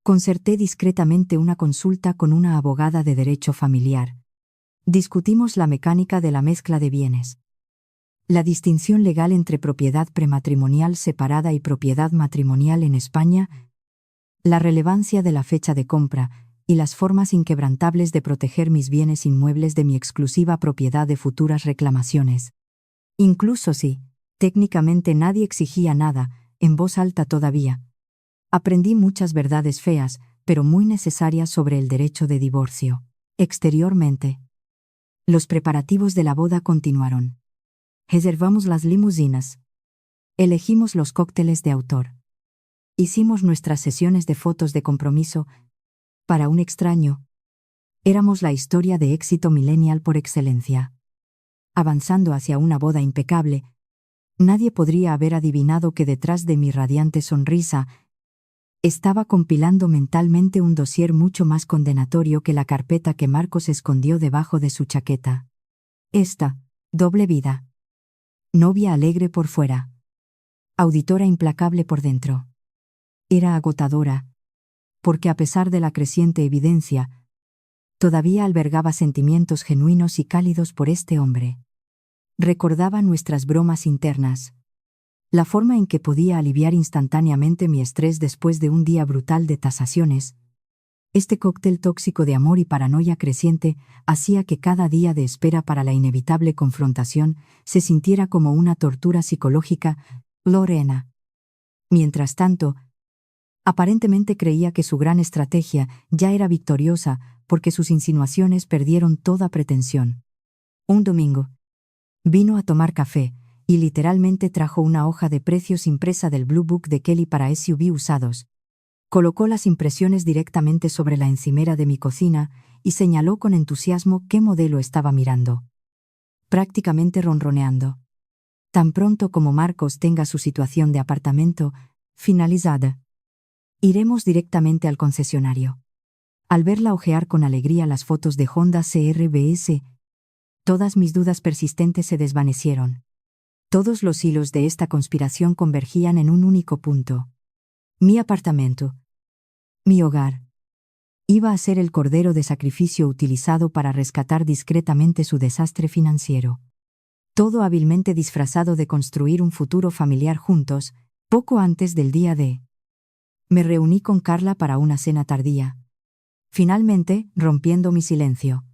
concerté discretamente una consulta con una abogada de derecho familiar. Discutimos la mecánica de la mezcla de bienes, la distinción legal entre propiedad prematrimonial separada y propiedad matrimonial en España, la relevancia de la fecha de compra y las formas inquebrantables de proteger mis bienes inmuebles de mi exclusiva propiedad de futuras reclamaciones. Incluso si, técnicamente nadie exigía nada, en voz alta todavía. Aprendí muchas verdades feas, pero muy necesarias sobre el derecho de divorcio. Exteriormente, los preparativos de la boda continuaron. Reservamos las limusinas. Elegimos los cócteles de autor. Hicimos nuestras sesiones de fotos de compromiso. Para un extraño, éramos la historia de éxito millennial por excelencia. Avanzando hacia una boda impecable, nadie podría haber adivinado que detrás de mi radiante sonrisa estaba compilando mentalmente un dossier mucho más condenatorio que la carpeta que Marcos escondió debajo de su chaqueta. Esta doble vida. Novia alegre por fuera, auditora implacable por dentro. Era agotadora, porque a pesar de la creciente evidencia, todavía albergaba sentimientos genuinos y cálidos por este hombre. Recordaba nuestras bromas internas, la forma en que podía aliviar instantáneamente mi estrés después de un día brutal de tasaciones. Este cóctel tóxico de amor y paranoia creciente hacía que cada día de espera para la inevitable confrontación se sintiera como una tortura psicológica. Lorena, mientras tanto, aparentemente creía que su gran estrategia ya era victoriosa porque sus insinuaciones perdieron toda pretensión. Un domingo, vino a tomar café y literalmente trajo una hoja de precios impresa del Blue Book de Kelly para SUV usados. Colocó las impresiones directamente sobre la encimera de mi cocina y señaló con entusiasmo qué modelo estaba mirando. Prácticamente ronroneando. Tan pronto como Marcos tenga su situación de apartamento finalizada, iremos directamente al concesionario. Al verla hojear con alegría las fotos de Honda CR-V, todas mis dudas persistentes se desvanecieron. Todos los hilos de esta conspiración convergían en un único punto. Mi apartamento, mi hogar, iba a ser el cordero de sacrificio utilizado para rescatar discretamente su desastre financiero. Todo hábilmente disfrazado de construir un futuro familiar juntos, poco antes del día D. Me reuní con Carla para una cena tardía. Finalmente, rompiendo mi silencio,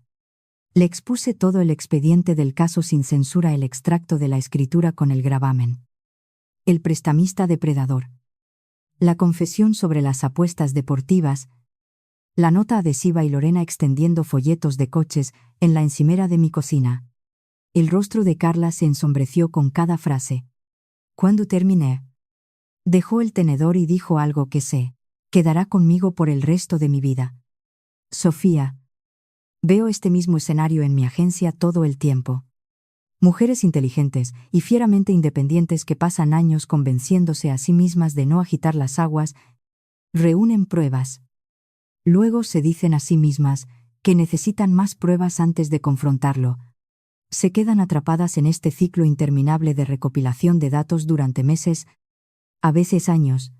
le expuse todo el expediente del caso sin censura, el extracto de la escritura con el gravamen. El prestamista depredador. La confesión sobre las apuestas deportivas, la nota adhesiva y Lorena extendiendo folletos de coches en la encimera de mi cocina. El rostro de Carla se ensombreció con cada frase. Cuando terminé, dejó el tenedor y dijo algo que sé, quedará conmigo por el resto de mi vida. Sofía, veo este mismo escenario en mi agencia todo el tiempo. Mujeres inteligentes y fieramente independientes que pasan años convenciéndose a sí mismas de no agitar las aguas, reúnen pruebas. Luego se dicen a sí mismas que necesitan más pruebas antes de confrontarlo. Se quedan atrapadas en este ciclo interminable de recopilación de datos durante meses, a veces años,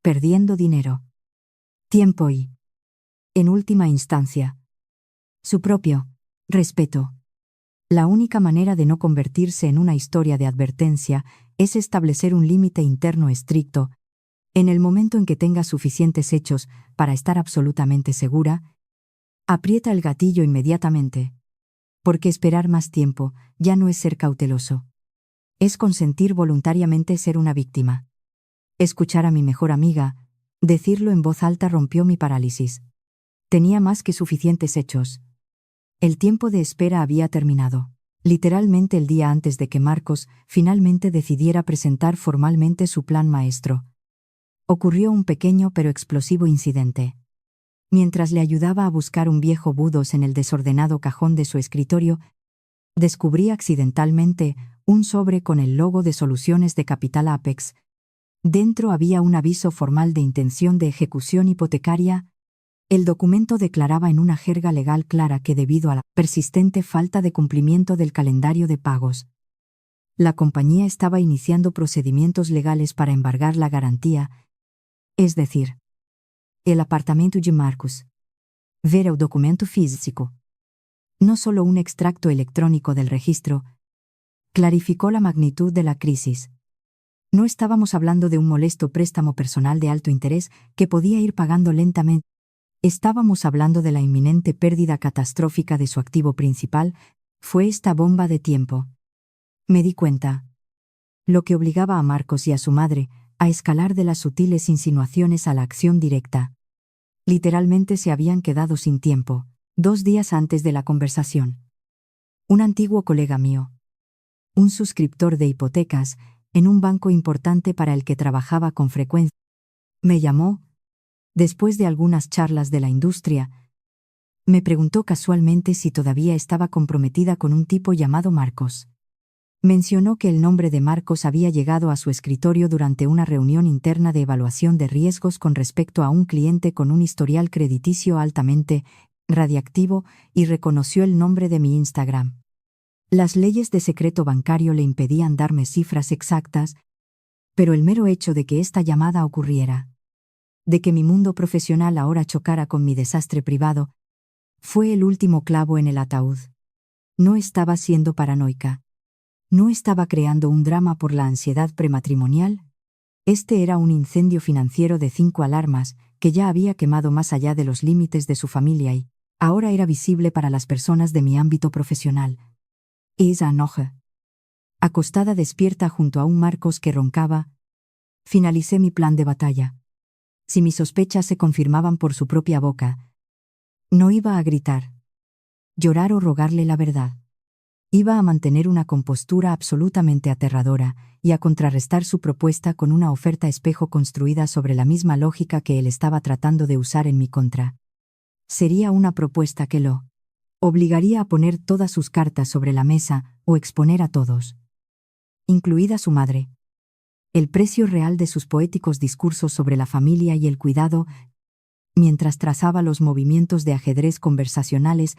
perdiendo dinero, tiempo y, en última instancia, su propio respeto. La única manera de no convertirse en una historia de advertencia es establecer un límite interno estricto. En el momento en que tengas suficientes hechos para estar absolutamente segura, aprieta el gatillo inmediatamente. Porque esperar más tiempo ya no es ser cauteloso. Es consentir voluntariamente ser una víctima. Escuchar a mi mejor amiga decirlo en voz alta rompió mi parálisis. Tenía más que suficientes hechos. El tiempo de espera había terminado. Literalmente el día antes de que Marcos finalmente decidiera presentar formalmente su plan maestro. Ocurrió un pequeño pero explosivo incidente. Mientras le ayudaba a buscar un viejo budos en el desordenado cajón de su escritorio, descubrí accidentalmente un sobre con el logo de Soluciones de Capital Apex. Dentro había un aviso formal de intención de ejecución hipotecaria. El documento declaraba en una jerga legal clara que debido a la persistente falta de cumplimiento del calendario de pagos, la compañía estaba iniciando procedimientos legales para embargar la garantía, es decir, el apartamento de Marcos. Ver el documento físico, no solo un extracto electrónico del registro, clarificó la magnitud de la crisis. No estábamos hablando de un molesto préstamo personal de alto interés que podía ir pagando lentamente. Estábamos hablando de la inminente pérdida catastrófica de su activo principal. Fue esta bomba de tiempo. Me di cuenta. Lo que obligaba a Marcos y a su madre a escalar de las sutiles insinuaciones a la acción directa. Literalmente se habían quedado sin tiempo, 2 días antes de la conversación. Un antiguo colega mío, un suscriptor de hipotecas, en un banco importante para el que trabajaba con frecuencia, me llamó, después de algunas charlas de la industria, me preguntó casualmente si todavía estaba comprometida con un tipo llamado Marcos. Mencionó que el nombre de Marcos había llegado a su escritorio durante una reunión interna de evaluación de riesgos con respecto a un cliente con un historial crediticio altamente radiactivo y reconoció el nombre de mi Instagram. Las leyes de secreto bancario le impedían darme cifras exactas, pero el mero hecho de que esta llamada ocurriera, de que mi mundo profesional ahora chocara con mi desastre privado, fue el último clavo en el ataúd. No estaba siendo paranoica. No estaba creando un drama por la ansiedad prematrimonial. Este era un incendio financiero de 5 alarmas que ya había quemado más allá de los límites de su familia y ahora era visible para las personas de mi ámbito profesional. Esa noche, acostada despierta junto a un Marcos que roncaba, finalicé mi plan de batalla. Si mis sospechas se confirmaban por su propia boca, no iba a gritar, llorar o rogarle la verdad. Iba a mantener una compostura absolutamente aterradora y a contrarrestar su propuesta con una oferta espejo construida sobre la misma lógica que él estaba tratando de usar en mi contra. Sería una propuesta que lo obligaría a poner todas sus cartas sobre la mesa o exponer a todos, incluida su madre, el precio real de sus poéticos discursos sobre la familia y el cuidado, mientras trazaba los movimientos de ajedrez conversacionales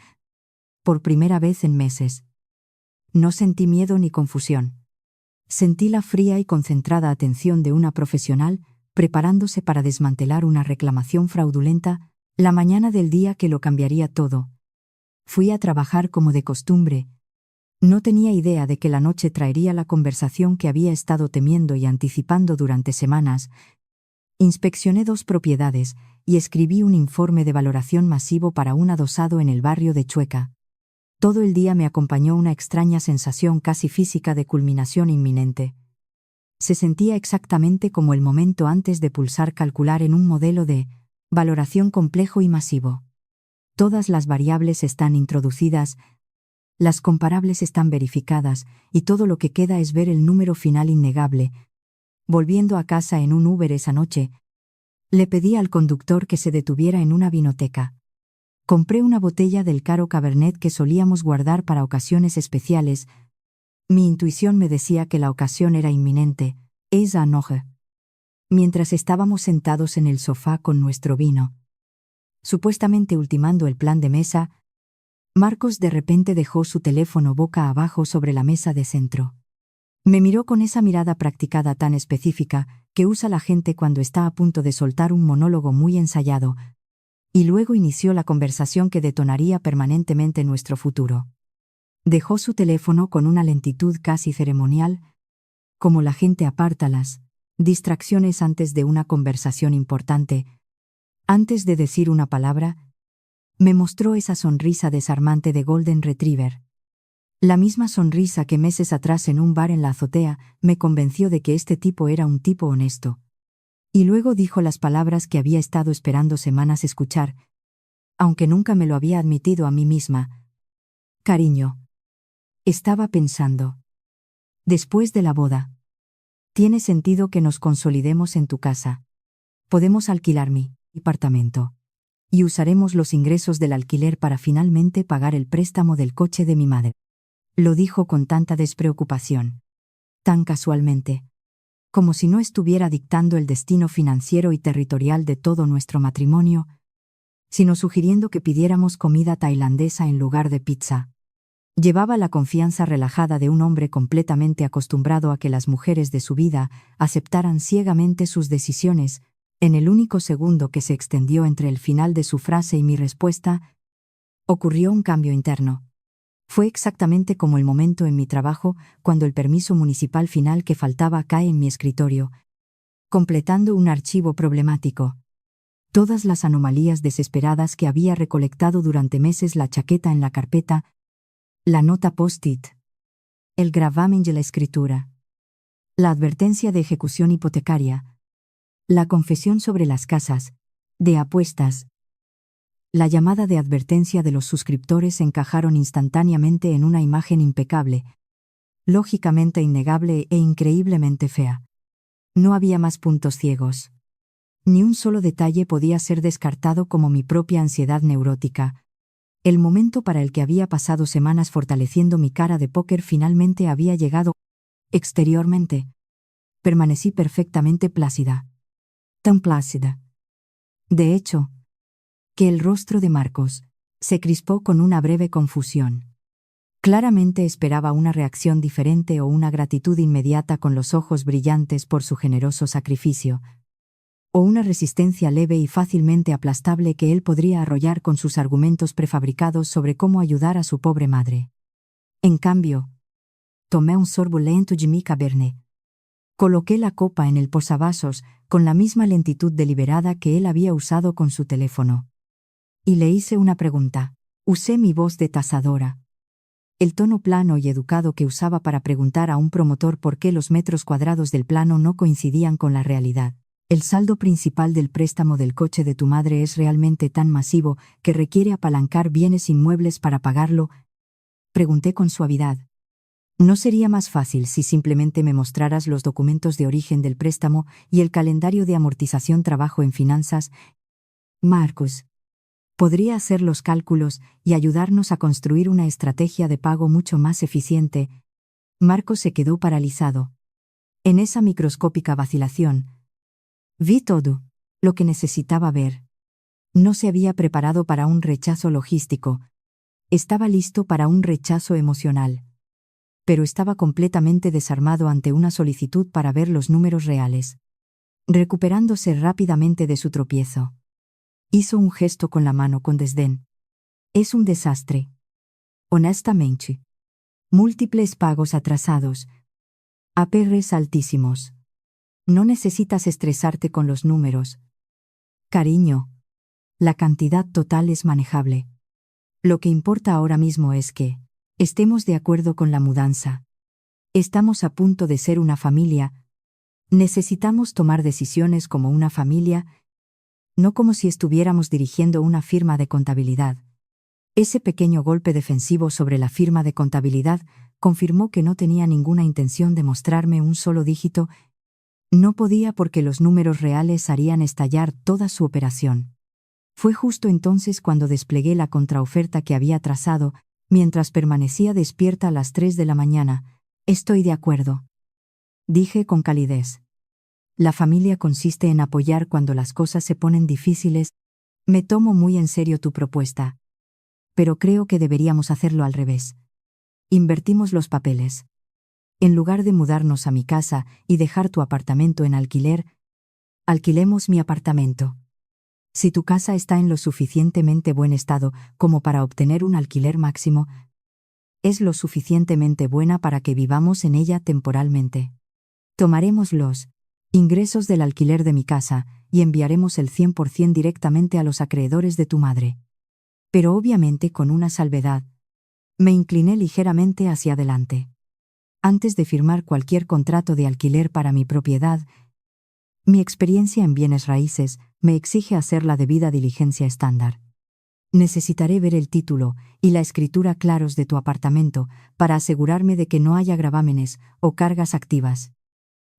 por primera vez en meses. No sentí miedo ni confusión. Sentí la fría y concentrada atención de una profesional preparándose para desmantelar una reclamación fraudulenta la mañana del día que lo cambiaría todo. Fui a trabajar como de costumbre. No tenía idea de que la noche traería la conversación que había estado temiendo y anticipando durante semanas. Inspeccioné 2 propiedades y escribí un informe de valoración masivo para un adosado en el barrio de Chueca. Todo el día me acompañó una extraña sensación casi física de culminación inminente. Se sentía exactamente como el momento antes de pulsar calcular en un modelo de valoración complejo y masivo. Todas las variables están introducidas, Las comparables están verificadas, y todo lo que queda es ver el número final innegable. Volviendo a casa en un Uber esa noche, le pedí al conductor que se detuviera en una vinoteca. Compré una botella del caro Cabernet que solíamos guardar para ocasiones especiales. Mi intuición me decía que la ocasión era inminente. Esa noche. Mientras estábamos sentados en el sofá con nuestro vino, supuestamente ultimando el plan de mesa, Marcos de repente dejó su teléfono boca abajo sobre la mesa de centro. Me miró con esa mirada practicada tan específica que usa la gente cuando está a punto de soltar un monólogo muy ensayado, y luego inició la conversación que detonaría permanentemente nuestro futuro. Dejó su teléfono con una lentitud casi ceremonial, como la gente aparta las distracciones antes de una conversación importante. Antes de decir una palabra, me mostró esa sonrisa desarmante de Golden Retriever. La misma sonrisa que meses atrás en un bar en la azotea me convenció de que este tipo era un tipo honesto. Y luego dijo las palabras que había estado esperando semanas escuchar, aunque nunca me lo había admitido a mí misma. Cariño. Estaba pensando. Después de la boda, tiene sentido que nos consolidemos en tu casa. Podemos alquilar mi apartamento. Y usaremos los ingresos del alquiler para finalmente pagar el préstamo del coche de mi madre. Lo dijo con tanta despreocupación, tan casualmente, como si no estuviera dictando el destino financiero y territorial de todo nuestro matrimonio, sino sugiriendo que pidiéramos comida tailandesa en lugar de pizza. Llevaba la confianza relajada de un hombre completamente acostumbrado a que las mujeres de su vida aceptaran ciegamente sus decisiones. En el único segundo que se extendió entre el final de su frase y mi respuesta, ocurrió un cambio interno. Fue exactamente como el momento en mi trabajo cuando el permiso municipal final que faltaba cae en mi escritorio, completando un archivo problemático. Todas las anomalías desesperadas que había recolectado durante meses, la chaqueta en la carpeta, la nota post-it, el gravamen de la escritura, la advertencia de ejecución hipotecaria, la confesión sobre las casas de apuestas, la llamada de advertencia de los suscriptores encajaron instantáneamente en una imagen impecable, lógicamente innegable e increíblemente fea. No había más puntos ciegos. Ni un solo detalle podía ser descartado como mi propia ansiedad neurótica. El momento para el que había pasado semanas fortaleciendo mi cara de póker finalmente había llegado. Exteriormente, permanecí perfectamente plácida. Tan plácida. De hecho, que el rostro de Marcos se crispó con una breve confusión. Claramente esperaba una reacción diferente o una gratitud inmediata con los ojos brillantes por su generoso sacrificio, o una resistencia leve y fácilmente aplastable que él podría arrollar con sus argumentos prefabricados sobre cómo ayudar a su pobre madre. En cambio, tomé un sorbo lento de mi Cabernet. Coloqué la copa en el posavasos con la misma lentitud deliberada que él había usado con su teléfono. Y le hice una pregunta. Usé mi voz de tasadora. El tono plano y educado que usaba para preguntar a un promotor por qué los metros cuadrados del plano no coincidían con la realidad. ¿El saldo principal del préstamo del coche de tu madre es realmente tan masivo que requiere apalancar bienes inmuebles para pagarlo? Pregunté con suavidad. ¿No sería más fácil si simplemente me mostraras los documentos de origen del préstamo y el calendario de amortización? Trabajo en finanzas. Marcos podría hacer los cálculos y ayudarnos a construir una estrategia de pago mucho más eficiente. Marcos se quedó paralizado. En esa microscópica vacilación, vi todo lo que necesitaba ver. No se había preparado para un rechazo logístico. Estaba listo para un rechazo emocional. Pero estaba completamente desarmado ante una solicitud para ver los números reales. Recuperándose rápidamente de su tropiezo, hizo un gesto con la mano con desdén. Es un desastre. Honestamente. Múltiples pagos atrasados. APRs altísimos. No necesitas estresarte con los números. Cariño, la cantidad total es manejable. Lo que importa ahora mismo es que estemos de acuerdo con la mudanza. Estamos a punto de ser una familia. Necesitamos tomar decisiones como una familia, no como si estuviéramos dirigiendo una firma de contabilidad. Ese pequeño golpe defensivo sobre la firma de contabilidad confirmó que no tenía ninguna intención de mostrarme un solo dígito. No podía porque los números reales harían estallar toda su operación. Fue justo entonces cuando desplegué la contraoferta que había trazado, mientras permanecía despierta a las 3 de la mañana. «Estoy de acuerdo», dije con calidez. La familia consiste en apoyar cuando las cosas se ponen difíciles. Me tomo muy en serio tu propuesta. Pero creo que deberíamos hacerlo al revés. Invertimos los papeles. En lugar de mudarnos a mi casa y dejar tu apartamento en alquiler, alquilemos mi apartamento. Si tu casa está en lo suficientemente buen estado como para obtener un alquiler máximo, es lo suficientemente buena para que vivamos en ella temporalmente. Tomaremos los ingresos del alquiler de mi casa y enviaremos el 100% directamente a los acreedores de tu madre. Pero obviamente con una salvedad. Me incliné ligeramente hacia adelante. Antes de firmar cualquier contrato de alquiler para mi propiedad, mi experiencia en bienes raíces me exige hacer la debida diligencia estándar. Necesitaré ver el título y la escritura claros de tu apartamento para asegurarme de que no haya gravámenes o cargas activas.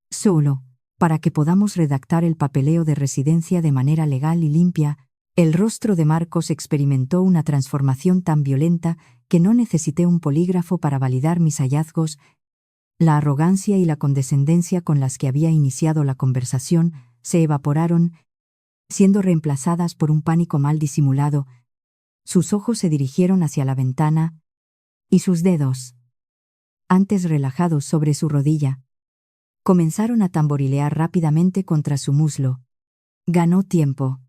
Solo, para que podamos redactar el papeleo de residencia de manera legal y limpia, el rostro de Marcos experimentó una transformación tan violenta que no necesité un polígrafo para validar mis hallazgos. La arrogancia y la condescendencia con las que había iniciado la conversación se evaporaron, siendo reemplazadas por un pánico mal disimulado. Sus ojos se dirigieron hacia la ventana, y sus dedos, antes relajados sobre su rodilla, comenzaron a tamborilear rápidamente contra su muslo. Ganó tiempo.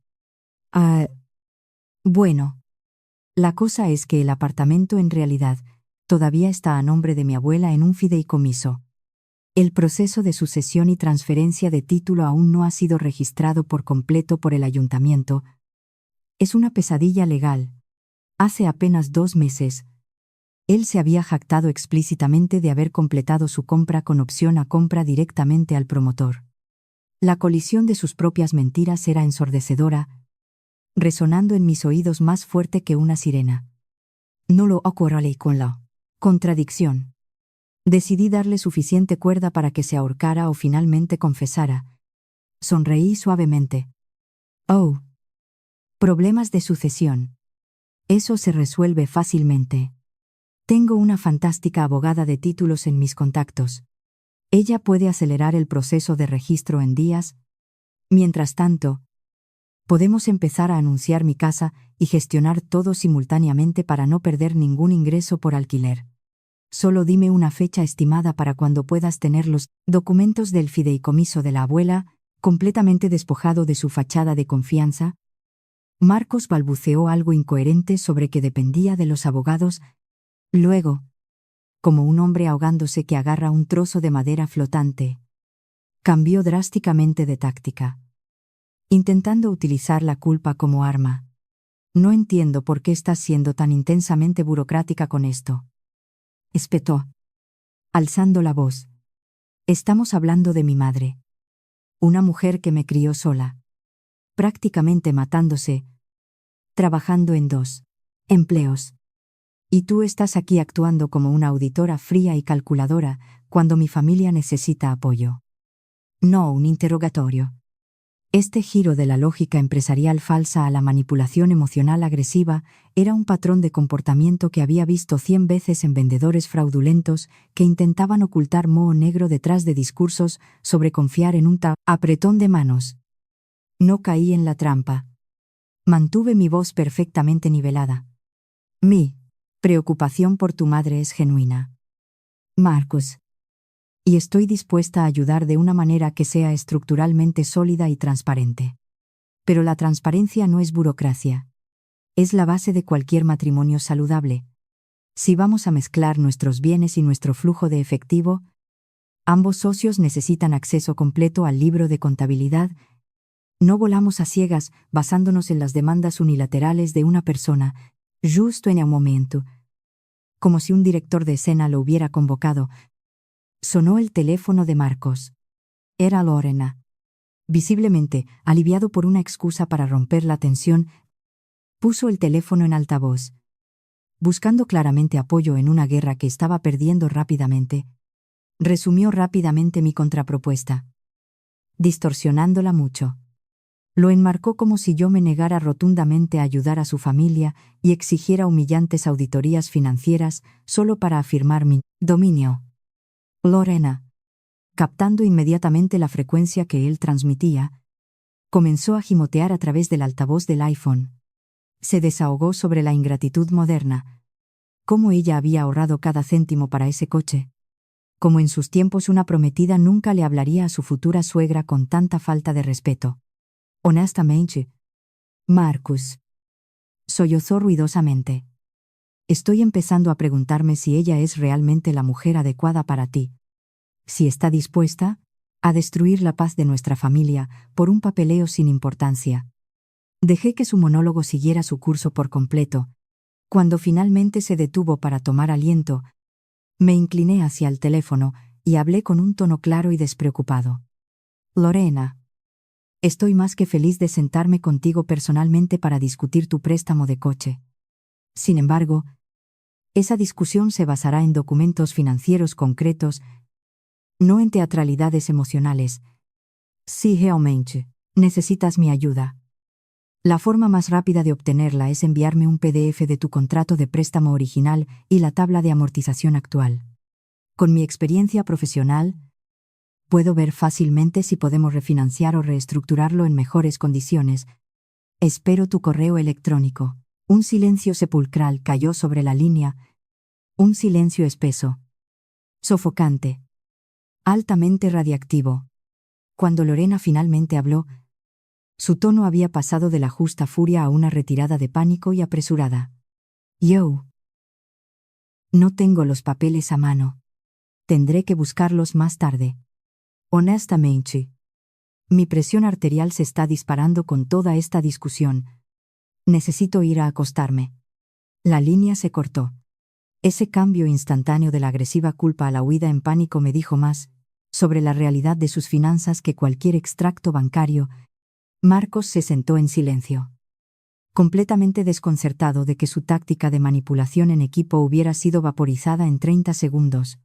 Bueno. La cosa es que el apartamento en realidad todavía está a nombre de mi abuela en un fideicomiso. El proceso de sucesión y transferencia de título aún no ha sido registrado por completo por el ayuntamiento. Es una pesadilla legal. Hace apenas 2 meses, él se había jactado explícitamente de haber completado su compra con opción a compra directamente al promotor. La colisión de sus propias mentiras era ensordecedora, resonando en mis oídos más fuerte que una sirena. No lo ocurriré con la contradicción. Decidí darle suficiente cuerda para que se ahorcara o finalmente confesara. Sonreí suavemente. Oh. Problemas de sucesión. Eso se resuelve fácilmente. Tengo una fantástica abogada de títulos en mis contactos. Ella puede acelerar el proceso de registro en días. Mientras tanto, podemos empezar a anunciar mi casa y gestionar todo simultáneamente para no perder ningún ingreso por alquiler. Solo dime una fecha estimada para cuando puedas tener los documentos del fideicomiso de la abuela, completamente despojado de su fachada de confianza. Marcos balbuceó algo incoherente sobre que dependía de los abogados. Luego, como un hombre ahogándose que agarra un trozo de madera flotante, cambió drásticamente de táctica, intentando utilizar la culpa como arma. No entiendo por qué estás siendo tan intensamente burocrática con esto. Espetó, alzando la voz. Estamos hablando de mi madre. Una mujer que me crió sola, prácticamente matándose, trabajando en 2 empleos. Y tú estás aquí actuando como una auditora fría y calculadora cuando mi familia necesita apoyo. No un interrogatorio. Este giro de la lógica empresarial falsa a la manipulación emocional agresiva era un patrón de comportamiento que había visto 100 veces en vendedores fraudulentos que intentaban ocultar moho negro detrás de discursos sobre confiar en un apretón de manos. No caí en la trampa. Mantuve mi voz perfectamente nivelada. Mi preocupación por tu madre es genuina, Marcos. Y estoy dispuesta a ayudar de una manera que sea estructuralmente sólida y transparente. Pero la transparencia no es burocracia. Es la base de cualquier matrimonio saludable. Si vamos a mezclar nuestros bienes y nuestro flujo de efectivo, ambos socios necesitan acceso completo al libro de contabilidad. No volamos a ciegas basándonos en las demandas unilaterales de una persona, justo en el momento. Como si un director de escena lo hubiera convocado. Sonó el teléfono de Marcos. Era Lorena. Visiblemente, aliviado por una excusa para romper la tensión, puso el teléfono en altavoz. buscando claramente apoyo en una guerra que estaba perdiendo rápidamente, resumió rápidamente mi contrapropuesta, distorsionándola mucho. Lo enmarcó como si yo me negara rotundamente a ayudar a su familia y exigiera humillantes auditorías financieras solo para afirmar mi dominio. Lorena, captando inmediatamente la frecuencia que él transmitía, comenzó a gimotear a través del altavoz del iPhone. Se desahogó sobre la ingratitud moderna, cómo ella había ahorrado cada céntimo para ese coche, como en sus tiempos una prometida nunca le hablaría a su futura suegra con tanta falta de respeto. Honestamente, Marcus, sollozó ruidosamente. Estoy empezando a preguntarme si ella es realmente la mujer adecuada para ti. Si está dispuesta a destruir la paz de nuestra familia por un papeleo sin importancia. Dejé que su monólogo siguiera su curso por completo. Cuando finalmente se detuvo para tomar aliento, me incliné hacia el teléfono y hablé con un tono claro y despreocupado. Lorena, estoy más que feliz de sentarme contigo personalmente para discutir tu préstamo de coche. Sin embargo, esa discusión se basará en documentos financieros concretos, no en teatralidades emocionales. Sí, realmente, necesitas mi ayuda. La forma más rápida de obtenerla es enviarme un PDF de tu contrato de préstamo original y la tabla de amortización actual. Con mi experiencia profesional, puedo ver fácilmente si podemos refinanciar o reestructurarlo en mejores condiciones. Espero tu correo electrónico. Un silencio sepulcral cayó sobre la línea, un silencio espeso, sofocante, altamente radiactivo. Cuando Lorena finalmente habló, su tono había pasado de la justa furia a una retirada de pánico y apresurada. Yo no tengo los papeles a mano. Tendré que buscarlos más tarde. Honestamente, mi presión arterial se está disparando con toda esta discusión. Necesito ir a acostarme. La línea se cortó. Ese cambio instantáneo de la agresiva culpa a la huida en pánico me dijo más sobre la realidad de sus finanzas que cualquier extracto bancario. Marcos se sentó en silencio, completamente desconcertado de que su táctica de manipulación en equipo hubiera sido vaporizada en 30 segundos.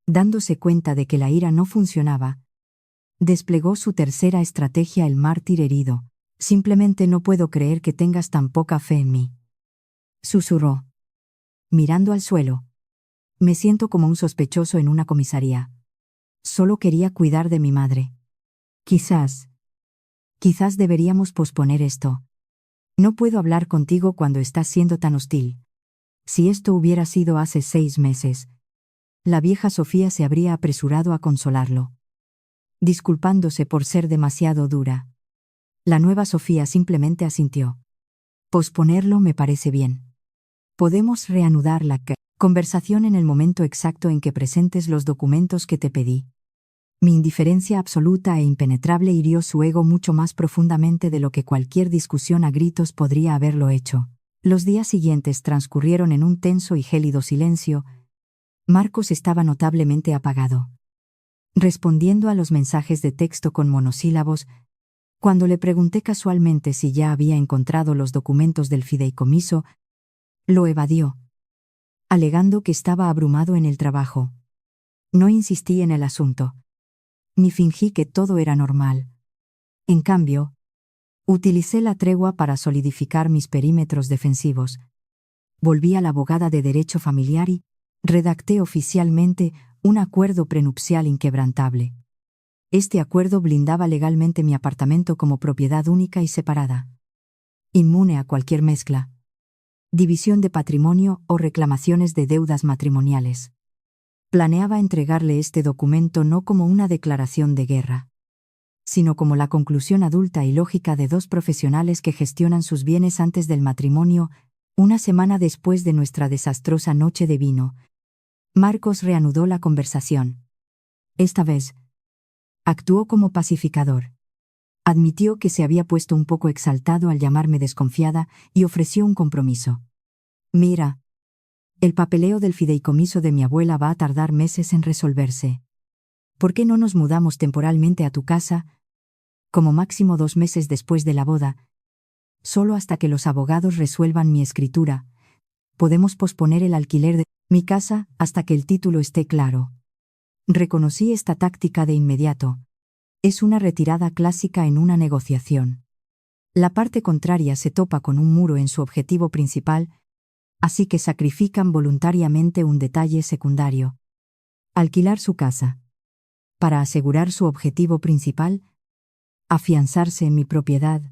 Dándose cuenta de que la ira no funcionaba, desplegó su tercera estrategia: el mártir herido. Simplemente no puedo creer que tengas tan poca fe en mí. Susurró, mirando al suelo. Me siento como un sospechoso en una comisaría. Solo quería cuidar de mi madre. Quizás deberíamos posponer esto. No puedo hablar contigo cuando estás siendo tan hostil. Si esto hubiera sido hace 6 meses, la vieja Sofía se habría apresurado a consolarlo, disculpándose por ser demasiado dura. La nueva Sofía simplemente asintió. Posponerlo me parece bien. Podemos reanudar la conversación en el momento exacto en que presentes los documentos que te pedí. Mi indiferencia absoluta e impenetrable hirió su ego mucho más profundamente de lo que cualquier discusión a gritos podría haberlo hecho. Los días siguientes transcurrieron en un tenso y gélido silencio. Marcos estaba notablemente apagado, respondiendo a los mensajes de texto con monosílabos. Cuando le pregunté casualmente si ya había encontrado los documentos del fideicomiso, lo evadió, alegando que estaba abrumado en el trabajo. No insistí en el asunto, ni fingí que todo era normal. En cambio, utilicé la tregua para solidificar mis perímetros defensivos. Volví a la abogada de derecho familiar y redacté oficialmente un acuerdo prenupcial inquebrantable. Este acuerdo blindaba legalmente mi apartamento como propiedad única y separada, inmune a cualquier mezcla, división de patrimonio o reclamaciones de deudas matrimoniales. Planeaba entregarle este documento no como una declaración de guerra, sino como la conclusión adulta y lógica de 2 profesionales que gestionan sus bienes antes del matrimonio. Una semana después de nuestra desastrosa noche de vino, Marcos reanudó la conversación. Esta vez, actuó como pacificador. Admitió que se había puesto un poco exaltado al llamarme desconfiada y ofreció un compromiso. Mira, el papeleo del fideicomiso de mi abuela va a tardar meses en resolverse. ¿Por qué no nos mudamos temporalmente a tu casa, como máximo 2 meses después de la boda, solo hasta que los abogados resuelvan mi escritura? podemos posponer el alquiler de mi casa hasta que el título esté claro. Reconocí esta táctica de inmediato. Es una retirada clásica en una negociación. La parte contraria se topa con un muro en su objetivo principal, así que sacrifican voluntariamente un detalle secundario. Alquilar su casa. Para asegurar su objetivo principal, afianzarse en mi propiedad,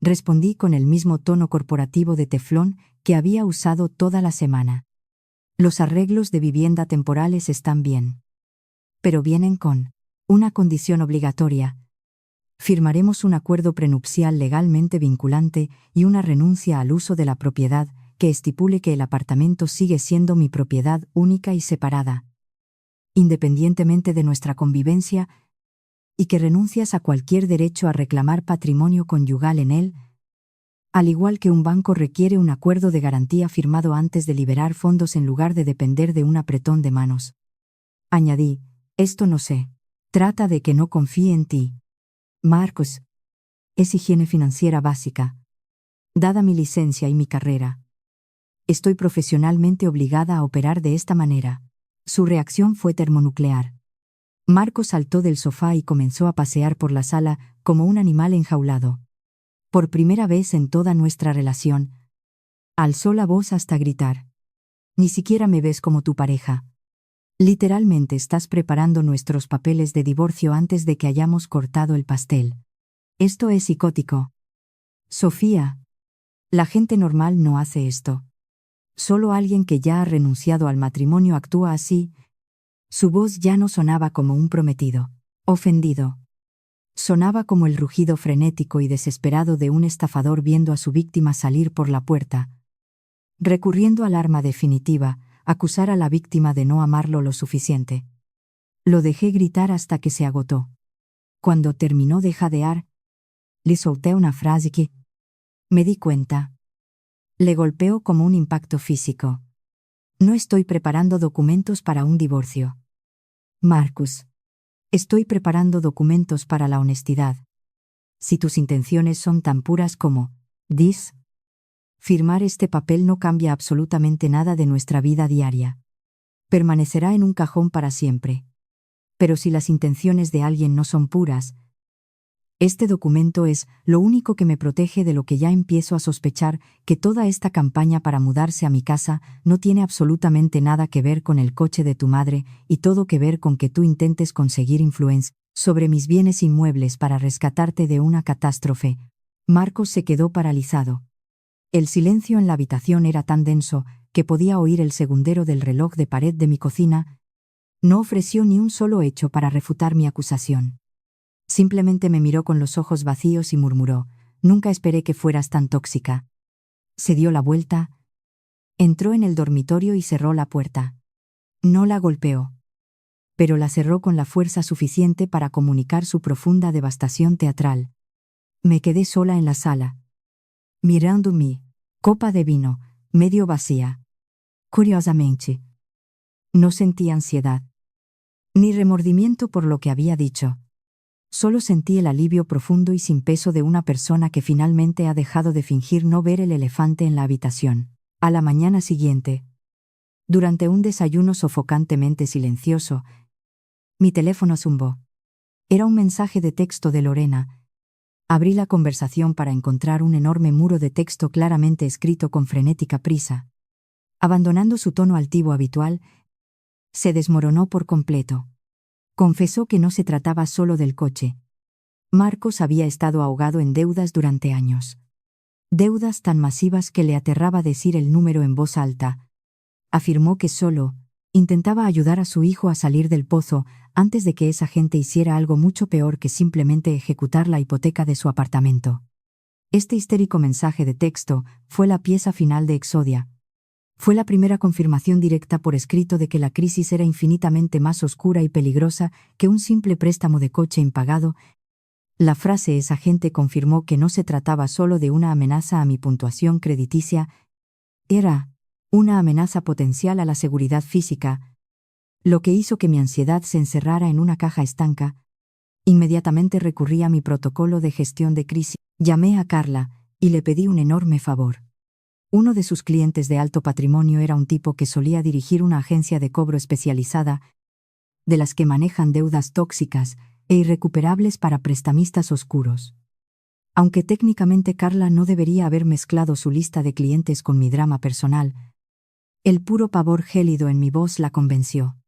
respondí con el mismo tono corporativo de teflón que había usado toda la semana. Los arreglos de vivienda temporales están bien. Pero vienen con una condición obligatoria. Firmaremos un acuerdo prenupcial legalmente vinculante y una renuncia al uso de la propiedad que estipule que el apartamento sigue siendo mi propiedad única y separada, independientemente de nuestra convivencia, y que renuncias a cualquier derecho a reclamar patrimonio conyugal en él, al igual que un banco requiere un acuerdo de garantía firmado antes de liberar fondos en lugar de depender de un apretón de manos. Añadí, esto no sé. Trata de que no confíe en ti. Marcos. Es higiene financiera básica. Dada mi licencia y mi carrera, estoy profesionalmente obligada a operar de esta manera. Su reacción fue termonuclear. Marcos saltó del sofá y comenzó a pasear por la sala como un animal enjaulado. Por primera vez en toda nuestra relación, alzó la voz hasta gritar. Ni siquiera me ves como tu pareja. Literalmente estás preparando nuestros papeles de divorcio antes de que hayamos cortado el pastel. Esto es psicótico. Sofía, la gente normal no hace esto. Solo alguien que ya ha renunciado al matrimonio actúa así. Su voz ya no sonaba como un prometido, ofendido. Sonaba como el rugido frenético y desesperado de un estafador viendo a su víctima salir por la puerta. Recurriendo al arma definitiva, acusar a la víctima de no amarlo lo suficiente. Lo dejé gritar hasta que se agotó. Cuando terminó de jadear, le solté una frase que me di cuenta. Le golpeó como un impacto físico. No estoy preparando documentos para un divorcio. Marcus. Estoy preparando documentos para la honestidad. Si tus intenciones son tan puras como, firmar este papel no cambia absolutamente nada de nuestra vida diaria. Permanecerá en un cajón para siempre. Pero si las intenciones de alguien no son puras, este documento es lo único que me protege de lo que ya empiezo a sospechar, que toda esta campaña para mudarse a mi casa no tiene absolutamente nada que ver con el coche de tu madre y todo que ver con que tú intentes conseguir influencia sobre mis bienes inmuebles para rescatarte de una catástrofe. Marcos se quedó paralizado. El silencio en la habitación era tan denso que podía oír el segundero del reloj de pared de mi cocina. No ofreció ni un solo hecho para refutar mi acusación. Simplemente me miró con los ojos vacíos y murmuró, «Nunca esperé que fueras tan tóxica». Se dio la vuelta, entró en el dormitorio y cerró la puerta. No la golpeó, pero la cerró con la fuerza suficiente para comunicar su profunda devastación teatral. Me quedé sola en la sala, mirando mi copa de vino, medio vacía. Curiosamente, no sentí ansiedad, ni remordimiento por lo que había dicho. Solo sentí el alivio profundo y sin peso de una persona que finalmente ha dejado de fingir no ver el elefante en la habitación. A la mañana siguiente, durante un desayuno sofocantemente silencioso, mi teléfono zumbó. Era un mensaje de texto de Lorena. Abrí la conversación para encontrar un enorme muro de texto claramente escrito con frenética prisa. Abandonando su tono altivo habitual, se desmoronó por completo. Confesó que no se trataba solo del coche. Marcos había estado ahogado en deudas durante años. Deudas tan masivas que le aterraba decir el número en voz alta. Afirmó que solo intentaba ayudar a su hijo a salir del pozo antes de que esa gente hiciera algo mucho peor que simplemente ejecutar la hipoteca de su apartamento. Este histérico mensaje de texto fue la pieza final de Exodia. Fue la primera confirmación directa por escrito de que la crisis era infinitamente más oscura y peligrosa que un simple préstamo de coche impagado. La frase esa gente confirmó que no se trataba solo de una amenaza a mi puntuación crediticia, era una amenaza potencial a la seguridad física, lo que hizo que mi ansiedad se encerrara en una caja estanca. Inmediatamente recurrí a mi protocolo de gestión de crisis. Llamé a Carla y le pedí un enorme favor. Uno de sus clientes de alto patrimonio era un tipo que solía dirigir una agencia de cobro especializada, de las que manejan deudas tóxicas e irrecuperables para prestamistas oscuros. Aunque técnicamente Carla no debería haber mezclado su lista de clientes con mi drama personal, el puro pavor gélido en mi voz la convenció.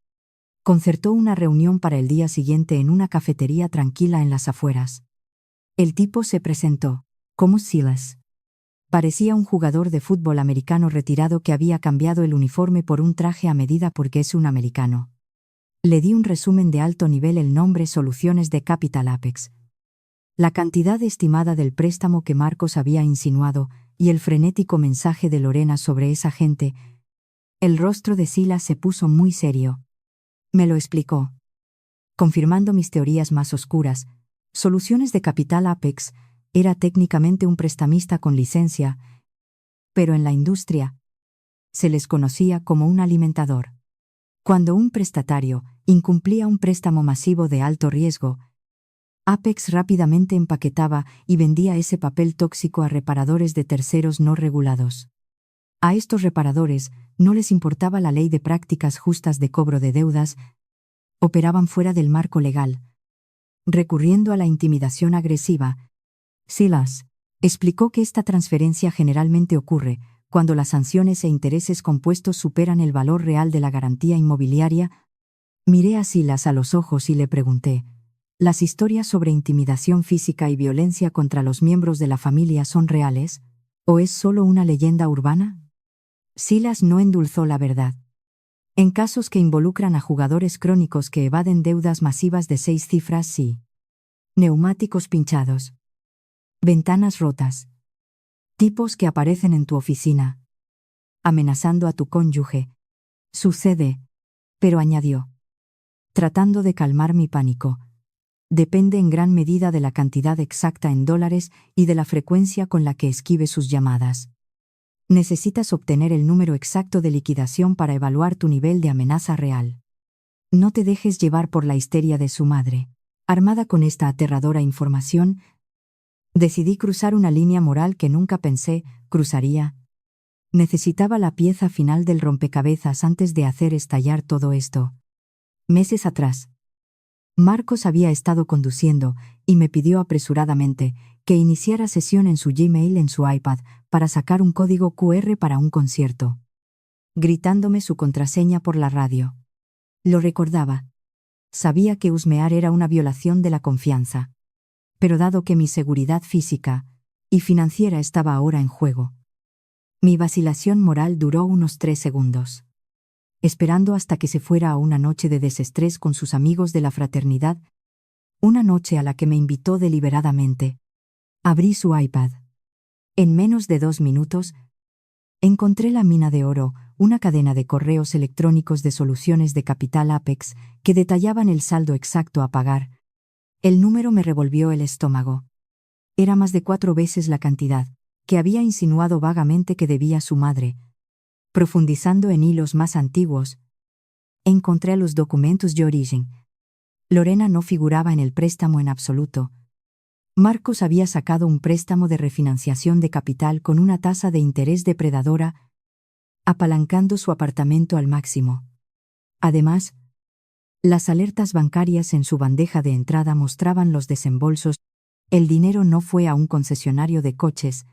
Concertó una reunión para el día siguiente en una cafetería tranquila en las afueras. El tipo se presentó como Silas. Parecía un jugador de fútbol americano retirado que había cambiado el uniforme por un traje a medida porque es un americano. Le di un resumen de alto nivel, el nombre, soluciones de Capital Apex, la cantidad estimada del préstamo que Marcos había insinuado y el frenético mensaje de Lorena sobre esa gente. El rostro de Silas se puso muy serio. Me lo explicó, confirmando mis teorías más oscuras. Soluciones de Capital Apex era técnicamente un prestamista con licencia, pero en la industria se les conocía como un alimentador. Cuando un prestatario incumplía un préstamo masivo de alto riesgo, Apex rápidamente empaquetaba y vendía ese papel tóxico a reparadores de terceros no regulados. A estos reparadores no les importaba la ley de prácticas justas de cobro de deudas, operaban fuera del marco legal, recurriendo a la intimidación agresiva. Silas explicó que esta transferencia generalmente ocurre cuando las sanciones e intereses compuestos superan el valor real de la garantía inmobiliaria. Miré a Silas a los ojos y le pregunté, ¿las historias sobre intimidación física y violencia contra los miembros de la familia son reales, o es solo una leyenda urbana? Silas no endulzó la verdad. En casos que involucran a jugadores crónicos que evaden deudas masivas de 6 cifras, sí. Neumáticos pinchados, ventanas rotas, tipos que aparecen en tu oficina, amenazando a tu cónyuge. Sucede, pero añadió, tratando de calmar mi pánico. Depende en gran medida de la cantidad exacta en dólares y de la frecuencia con la que esquive sus llamadas. Necesitas obtener el número exacto de liquidación para evaluar tu nivel de amenaza real. No te dejes llevar por la histeria de su madre. Armada con esta aterradora información, decidí cruzar una línea moral que nunca pensé cruzaría. Necesitaba la pieza final del rompecabezas antes de hacer estallar todo esto. Meses atrás, Marcos había estado conduciendo y me pidió apresuradamente que iniciara sesión en su Gmail en su iPad para sacar un código QR para un concierto, gritándome su contraseña por la radio. Lo recordaba. Sabía que husmear era una violación de la confianza. Pero dado que mi seguridad física y financiera estaba ahora en juego, mi vacilación moral duró unos 3 segundos. Esperando hasta que se fuera a una noche de desestrés con sus amigos de la fraternidad, una noche a la que me invitó deliberadamente. Abrí su iPad. En menos de 2 minutos, encontré la mina de oro, una cadena de correos electrónicos de soluciones de Capital Apex que detallaban el saldo exacto a pagar. El número me revolvió el estómago. Era más de 4 veces la cantidad que había insinuado vagamente que debía su madre. Profundizando en hilos más antiguos, encontré los documentos de origen. Lorena no figuraba en el préstamo en absoluto. Marcos había sacado un préstamo de refinanciación de capital con una tasa de interés depredadora, apalancando su apartamento al máximo. Además, las alertas bancarias en su bandeja de entrada mostraban los desembolsos. El dinero no fue a un concesionario de coches.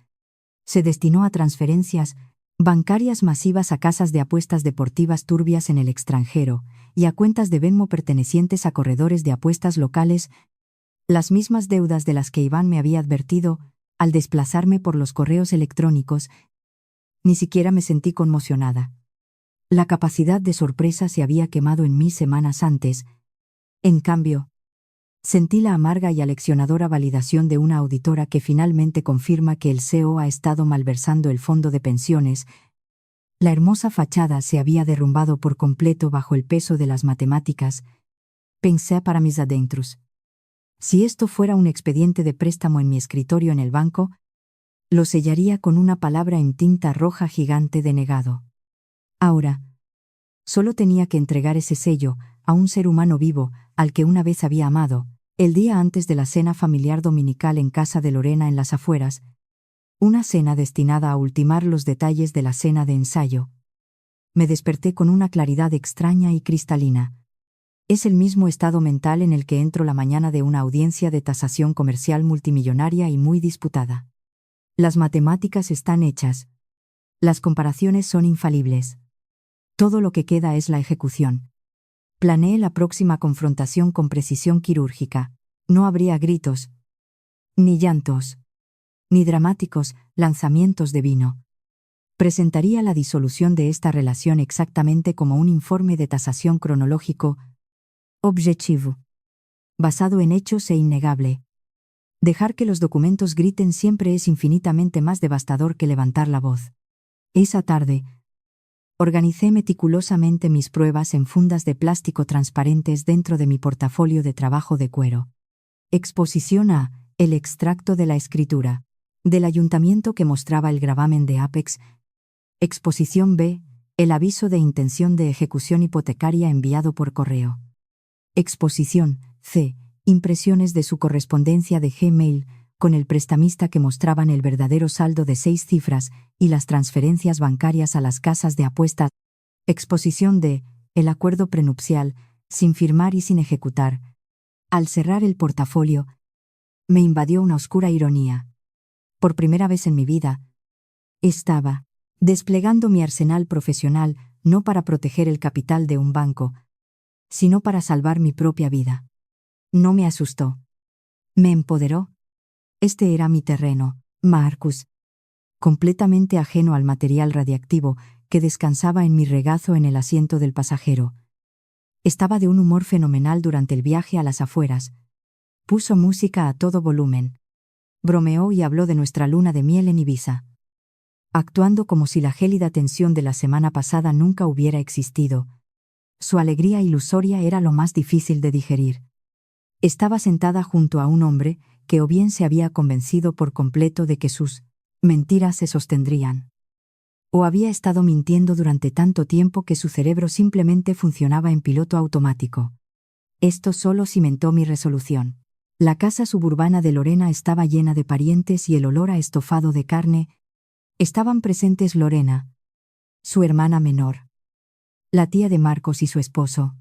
Se destinó a transferencias bancarias masivas a casas de apuestas deportivas turbias en el extranjero y a cuentas de Venmo pertenecientes a corredores de apuestas locales, las mismas deudas de las que Iván me había advertido al desplazarme por los correos electrónicos. Ni siquiera me sentí conmocionada. La capacidad de sorpresa se había quemado en mí semanas antes. En cambio, sentí la amarga y aleccionadora validación de una auditora que finalmente confirma que el CEO ha estado malversando el fondo de pensiones. La hermosa fachada se había derrumbado por completo bajo el peso de las matemáticas. Pensé para mis adentros. Si esto fuera un expediente de préstamo en mi escritorio en el banco, lo sellaría con una palabra en tinta roja gigante de negado. Ahora, solo tenía que entregar ese sello a un ser humano vivo al que una vez había amado, el día antes de la cena familiar dominical en casa de Lorena en las afueras. Una cena destinada a ultimar los detalles de la cena de ensayo. Me desperté con una claridad extraña y cristalina. Es el mismo estado mental en el que entro la mañana de una audiencia de tasación comercial multimillonaria y muy disputada. Las matemáticas están hechas. Las comparaciones son infalibles. Todo lo que queda es la ejecución. Planeé la próxima confrontación con precisión quirúrgica. No habría gritos, ni llantos, ni dramáticos lanzamientos de vino. Presentaría la disolución de esta relación exactamente como un informe de tasación cronológico, objetivo, basado en hechos e innegable. Dejar que los documentos griten siempre es infinitamente más devastador que levantar la voz. Esa tarde, organicé meticulosamente mis pruebas en fundas de plástico transparentes dentro de mi portafolio de trabajo de cuero. Exposición A, el extracto de la escritura, del ayuntamiento que mostraba el gravamen de Apex. Exposición B, el aviso de intención de ejecución hipotecaria enviado por correo. Exposición C, impresiones de su correspondencia de Gmail con el prestamista que mostraban el verdadero saldo de 6 cifras y las transferencias bancarias a las casas de apuestas. Exposición D, el acuerdo prenupcial, sin firmar y sin ejecutar. Al cerrar el portafolio, me invadió una oscura ironía. Por primera vez en mi vida, estaba desplegando mi arsenal profesional no para proteger el capital de un banco, sino para salvar mi propia vida. No me asustó. Me empoderó. Este era mi terreno, Marcus, completamente ajeno al material radiactivo que descansaba en mi regazo en el asiento del pasajero. Estaba de un humor fenomenal durante el viaje a las afueras. Puso música a todo volumen. Bromeó y habló de nuestra luna de miel en Ibiza, actuando como si la gélida tensión de la semana pasada nunca hubiera existido. Su alegría ilusoria era lo más difícil de digerir. Estaba sentada junto a un hombre que o bien se había convencido por completo de que sus mentiras se sostendrían, o había estado mintiendo durante tanto tiempo que su cerebro simplemente funcionaba en piloto automático. Esto solo cimentó mi resolución. La casa suburbana de Lorena estaba llena de parientes y el olor a estofado de carne. Estaban presentes Lorena, su hermana menor, la tía de Marcos y su esposo,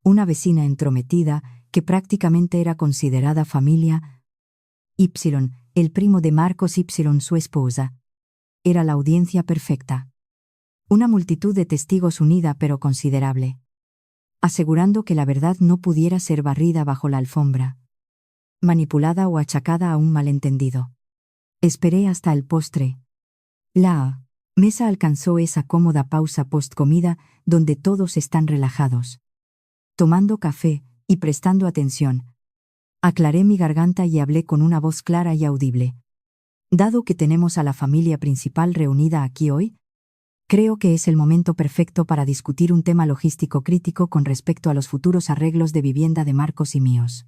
una vecina entrometida que prácticamente era considerada familia, Y, el primo de Marcos Y, su esposa. Era la audiencia perfecta. Una multitud de testigos unida pero considerable, asegurando que la verdad no pudiera ser barrida bajo la alfombra, manipulada o achacada a un malentendido. Esperé hasta el postre. La mesa alcanzó esa cómoda pausa post-comida donde todos están relajados, tomando café y prestando atención. Aclaré mi garganta y hablé con una voz clara y audible. Dado que tenemos a la familia principal reunida aquí hoy, creo que es el momento perfecto para discutir un tema logístico crítico con respecto a los futuros arreglos de vivienda de Marcos y míos.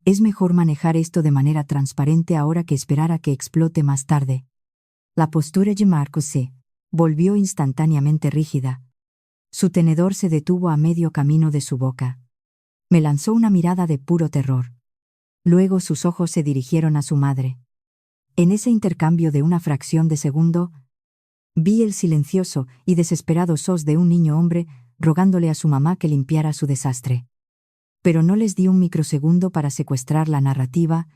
Es mejor manejar esto de manera transparente ahora que esperar a que explote más tarde. La postura de Marcos se volvió instantáneamente rígida. Su tenedor se detuvo a medio camino de su boca. Me lanzó una mirada de puro terror. Luego sus ojos se dirigieron a su madre. En ese intercambio de una fracción de segundo, vi el silencioso y desesperado sos de un niño hombre rogándole a su mamá que limpiara su desastre. Pero no les di un microsegundo para secuestrar la narrativa.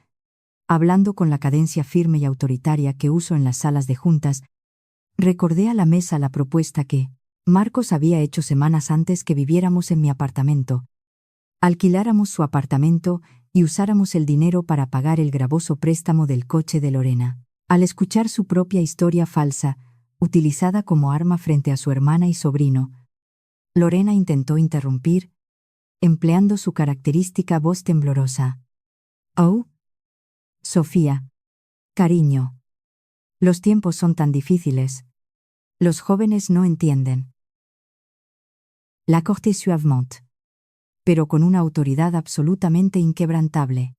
Hablando con la cadencia firme y autoritaria que uso en las salas de juntas, recordé a la mesa la propuesta que Marcos había hecho semanas antes que viviéramos en mi apartamento. Alquiláramos su apartamento y usáramos el dinero para pagar el gravoso préstamo del coche de Lorena. Al escuchar su propia historia falsa, utilizada como arma frente a su hermana y sobrino, Lorena intentó interrumpir, empleando su característica voz temblorosa. «Oh, Sofía, cariño. Los tiempos son tan difíciles. Los jóvenes no entienden». La corté suavement, pero con una autoridad absolutamente inquebrantable.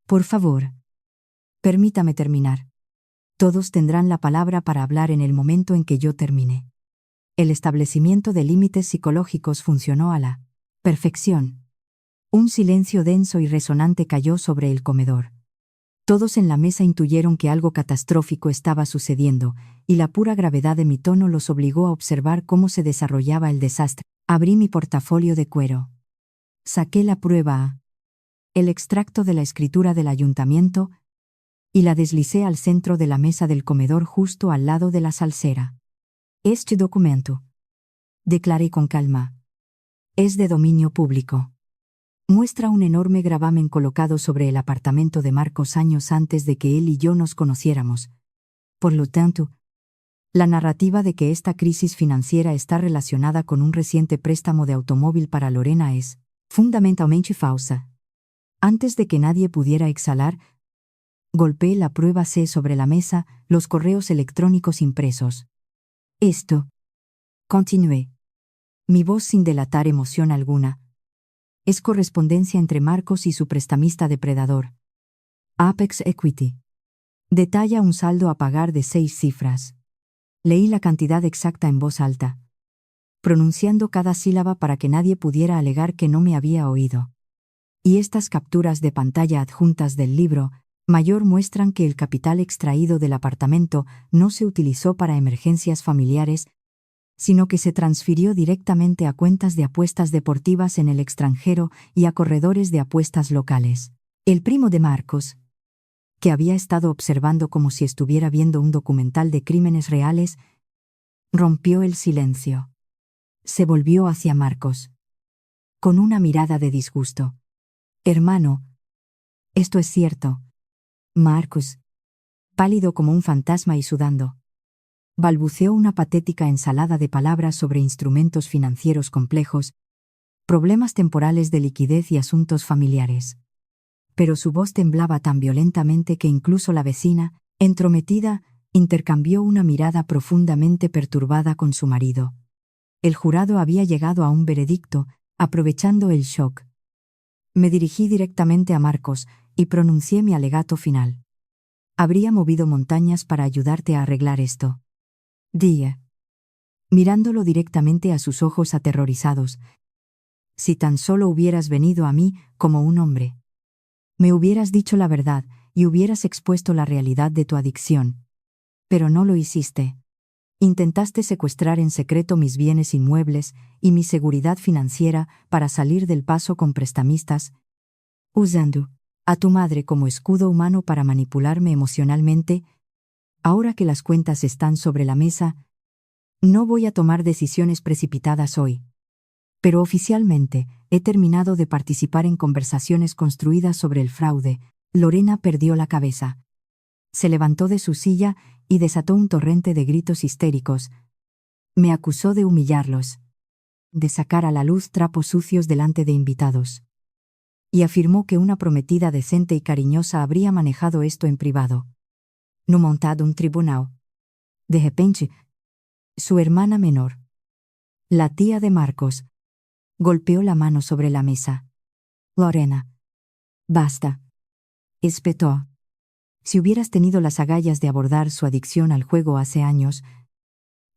«Por favor, permítame terminar. Todos tendrán la palabra para hablar en el momento en que yo termine». El establecimiento de límites psicológicos funcionó a la perfección. Un silencio denso y resonante cayó sobre el comedor. Todos en la mesa intuyeron que algo catastrófico estaba sucediendo, y la pura gravedad de mi tono los obligó a observar cómo se desarrollaba el desastre. Abrí mi portafolio de cuero. Saqué la prueba A, el extracto de la escritura del ayuntamiento, y la deslicé al centro de la mesa del comedor justo al lado de la salsera. Este documento, declaré con calma, es de dominio público. Muestra un enorme gravamen colocado sobre el apartamento de Marcos años antes de que él y yo nos conociéramos. Por lo tanto, la narrativa de que esta crisis financiera está relacionada con un reciente préstamo de automóvil para Lorena es fundamentalmente falsa. Antes de que nadie pudiera exhalar, golpeé la prueba C sobre la mesa, los correos electrónicos impresos. Esto, continué, mi voz sin delatar emoción alguna, es correspondencia entre Marcos y su prestamista depredador, Apex Equity. Detalla un saldo a pagar de 6 cifras. Leí la cantidad exacta en voz alta, pronunciando cada sílaba para que nadie pudiera alegar que no me había oído. Y estas capturas de pantalla adjuntas del libro mayor muestran que el capital extraído del apartamento no se utilizó para emergencias familiares, sino que se transfirió directamente a cuentas de apuestas deportivas en el extranjero y a corredores de apuestas locales. El primo de Marcos, que había estado observando como si estuviera viendo un documental de crímenes reales, rompió el silencio. Se volvió hacia Marcos, con una mirada de disgusto. «Hermano, esto es cierto». Marcos, pálido como un fantasma y sudando, balbuceó una patética ensalada de palabras sobre instrumentos financieros complejos, problemas temporales de liquidez y asuntos familiares. Pero su voz temblaba tan violentamente que incluso la vecina, entrometida, intercambió una mirada profundamente perturbada con su marido. El jurado había llegado a un veredicto, aprovechando el shock. Me dirigí directamente a Marcos y pronuncié mi alegato final. Habría movido montañas para ayudarte a arreglar esto. Dije, mirándolo directamente a sus ojos aterrorizados. Si tan solo hubieras venido a mí como un hombre. Me hubieras dicho la verdad y hubieras expuesto la realidad de tu adicción. Pero no lo hiciste. Intentaste secuestrar en secreto mis bienes inmuebles y mi seguridad financiera para salir del paso con prestamistas, usando a tu madre como escudo humano para manipularme emocionalmente. Ahora que las cuentas están sobre la mesa, no voy a tomar decisiones precipitadas hoy. Pero oficialmente, he terminado de participar en conversaciones construidas sobre el fraude. Lorena perdió la cabeza. Se levantó de su silla y desató un torrente de gritos histéricos. Me acusó de humillarlos, de sacar a la luz trapos sucios delante de invitados. Y afirmó que una prometida decente y cariñosa habría manejado esto en privado. No montado un tribunal. De repente, su hermana menor, la tía de Marcos, golpeó la mano sobre la mesa. Lorena. Basta. Espetó. Si hubieras tenido las agallas de abordar su adicción al juego hace años,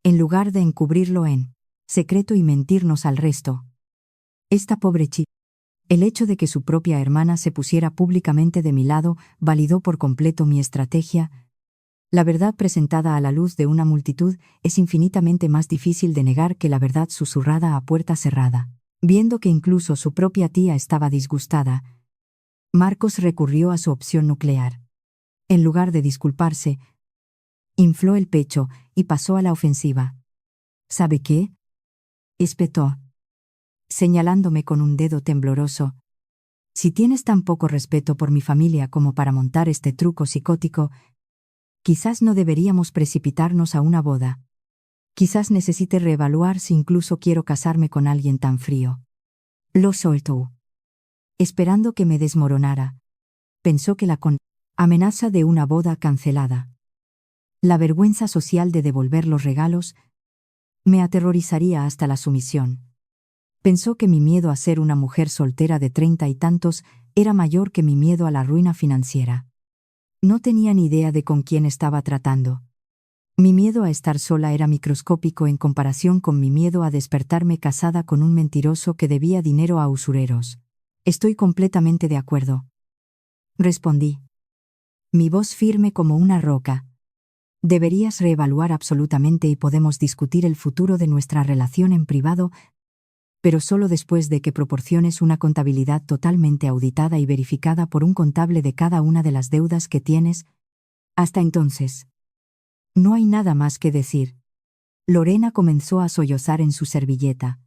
en lugar de encubrirlo en secreto y mentirnos al resto. Esta pobre chica. El hecho de que su propia hermana se pusiera públicamente de mi lado validó por completo mi estrategia. La verdad presentada a la luz de una multitud es infinitamente más difícil de negar que la verdad susurrada a puerta cerrada. Viendo que incluso su propia tía estaba disgustada, Marcos recurrió a su opción nuclear. En lugar de disculparse, infló el pecho y pasó a la ofensiva. ¿Sabe qué? Espetó, señalándome con un dedo tembloroso. Si tienes tan poco respeto por mi familia como para montar este truco psicótico, quizás no deberíamos precipitarnos a una boda. Quizás necesite reevaluar si incluso quiero casarme con alguien tan frío. Lo soltó. Esperando que me desmoronara. Pensó que la amenaza de una boda cancelada, la vergüenza social de devolver los regalos, me aterrorizaría hasta la sumisión. Pensó que mi miedo a ser una mujer soltera de 30 y tantos era mayor que mi miedo a la ruina financiera. No tenía ni idea de con quién estaba tratando. Mi miedo a estar sola era microscópico en comparación con mi miedo a despertarme casada con un mentiroso que debía dinero a usureros. Estoy completamente de acuerdo. Respondí. Mi voz firme como una roca. Deberías reevaluar absolutamente y podemos discutir el futuro de nuestra relación en privado, pero solo después de que proporciones una contabilidad totalmente auditada y verificada por un contable de cada una de las deudas que tienes. Hasta entonces. No hay nada más que decir. Lorena comenzó a sollozar en su servilleta,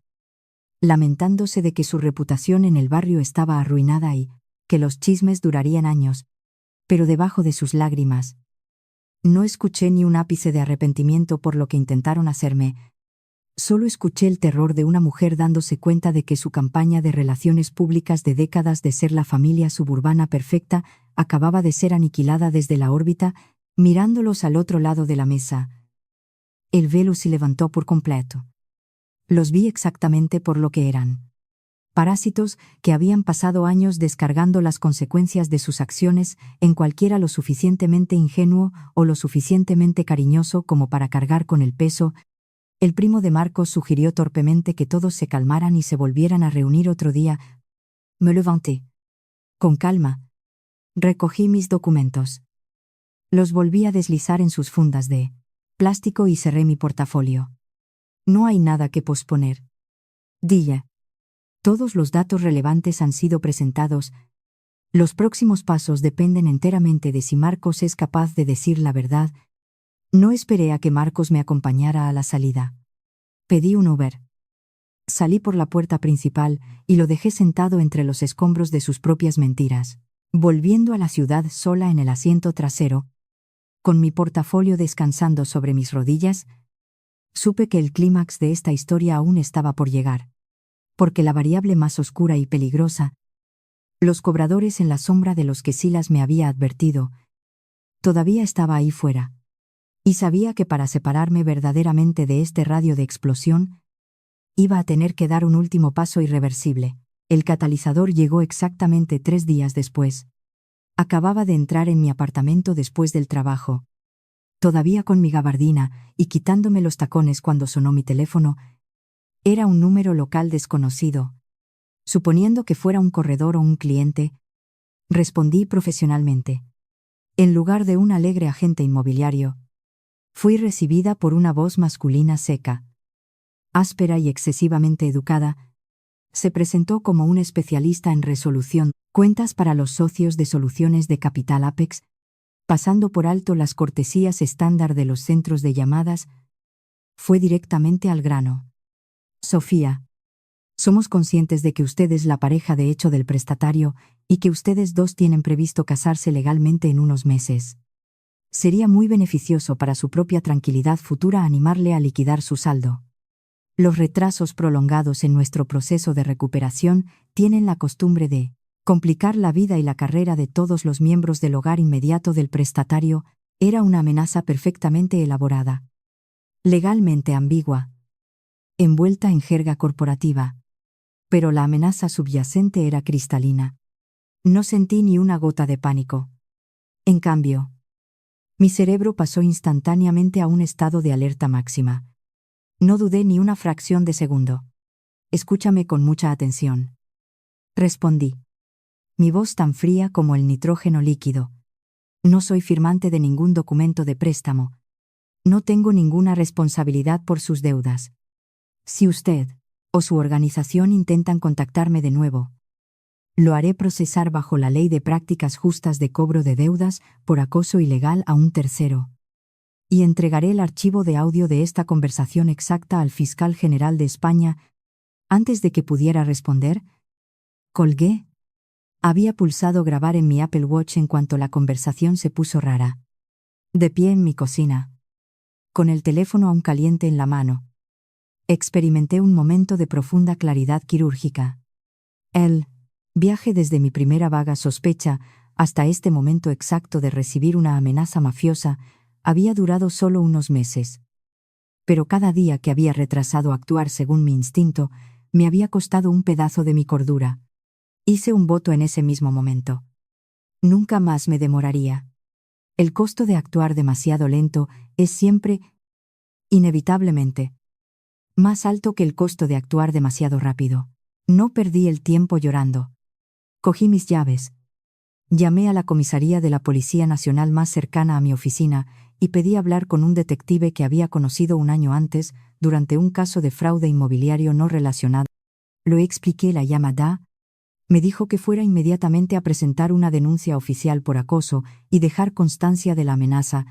lamentándose de que su reputación en el barrio estaba arruinada y que los chismes durarían años, pero debajo de sus lágrimas no escuché ni un ápice de arrepentimiento por lo que intentaron hacerme. Solo escuché el terror de una mujer dándose cuenta de que su campaña de relaciones públicas de décadas de ser la familia suburbana perfecta acababa de ser aniquilada desde la órbita, mirándolos al otro lado de la mesa. El velo se levantó por completo. Los vi exactamente por lo que eran. Parásitos que habían pasado años descargando las consecuencias de sus acciones en cualquiera lo suficientemente ingenuo o lo suficientemente cariñoso como para cargar con el peso. El primo de Marcos sugirió torpemente que todos se calmaran y se volvieran a reunir otro día. Me levanté. Con calma. Recogí mis documentos. Los volví a deslizar en sus fundas de plástico y cerré mi portafolio. No hay nada que posponer. Dije. Todos los datos relevantes han sido presentados. Los próximos pasos dependen enteramente de si Marcos es capaz de decir la verdad. No esperé a que Marcos me acompañara a la salida. Pedí un Uber. Salí por la puerta principal y lo dejé sentado entre los escombros de sus propias mentiras, volviendo a la ciudad sola en el asiento trasero. Con mi portafolio descansando sobre mis rodillas, supe que el clímax de esta historia aún estaba por llegar. Porque la variable más oscura y peligrosa, los cobradores en la sombra de los que Silas me había advertido, todavía estaba ahí fuera. Y sabía que para separarme verdaderamente de este radio de explosión, iba a tener que dar un último paso irreversible. El catalizador llegó exactamente 3 días después. Acababa de entrar en mi apartamento después del trabajo, todavía con mi gabardina y quitándome los tacones cuando sonó mi teléfono. Era un número local desconocido. Suponiendo que fuera un corredor o un cliente, respondí profesionalmente. En lugar de un alegre agente inmobiliario, fui recibida por una voz masculina seca, áspera y excesivamente educada. Se presentó como un especialista en resolución, cuentas para los socios de soluciones de Capital Apex, pasando por alto las cortesías estándar de los centros de llamadas. Fue directamente al grano. Sofía, somos conscientes de que usted es la pareja de hecho del prestatario y que ustedes dos tienen previsto casarse legalmente en unos meses. Sería muy beneficioso para su propia tranquilidad futura animarle a liquidar su saldo. Los retrasos prolongados en nuestro proceso de recuperación tienen la costumbre de complicar la vida y la carrera de todos los miembros del hogar inmediato del prestatario. Era una amenaza perfectamente elaborada, legalmente ambigua, envuelta en jerga corporativa. Pero la amenaza subyacente era cristalina. No sentí ni una gota de pánico. En cambio, mi cerebro pasó instantáneamente a un estado de alerta máxima. No dudé ni una fracción de segundo. Escúchame con mucha atención. Respondí. Mi voz tan fría como el nitrógeno líquido. No soy firmante de ningún documento de préstamo. No tengo ninguna responsabilidad por sus deudas. Si usted o su organización intentan contactarme de nuevo, lo haré procesar bajo la Ley de Prácticas Justas de Cobro de Deudas por acoso ilegal a un tercero. Y entregaré el archivo de audio de esta conversación exacta al fiscal general de España. Antes de que pudiera responder, colgué. Había pulsado grabar en mi Apple Watch en cuanto la conversación se puso rara. De pie en mi cocina, con el teléfono aún caliente en la mano, experimenté un momento de profunda claridad quirúrgica. El viaje desde mi primera vaga sospecha hasta este momento exacto de recibir una amenaza mafiosa había durado solo unos meses. Pero cada día que había retrasado actuar según mi instinto, me había costado un pedazo de mi cordura. Hice un voto en ese mismo momento. Nunca más me demoraría. El costo de actuar demasiado lento es siempre, inevitablemente, más alto que el costo de actuar demasiado rápido. No perdí el tiempo llorando. Cogí mis llaves. Llamé a la comisaría de la Policía Nacional más cercana a mi oficina y pedí hablar con un detective que había conocido un año antes durante un caso de fraude inmobiliario no relacionado. Le expliqué la llamada. Me dijo que fuera inmediatamente a presentar una denuncia oficial por acoso y dejar constancia de la amenaza,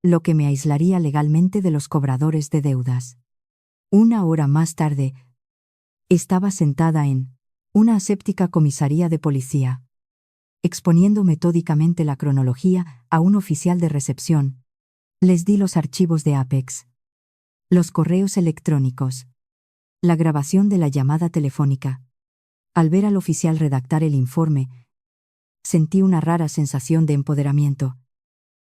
lo que me aislaría legalmente de los cobradores de deudas. Una hora más tarde, estaba sentada en una aséptica comisaría de policía, exponiendo metódicamente la cronología a un oficial de recepción. Les di los archivos de Apex, los correos electrónicos, la grabación de la llamada telefónica. Al ver al oficial redactar el informe, sentí una rara sensación de empoderamiento.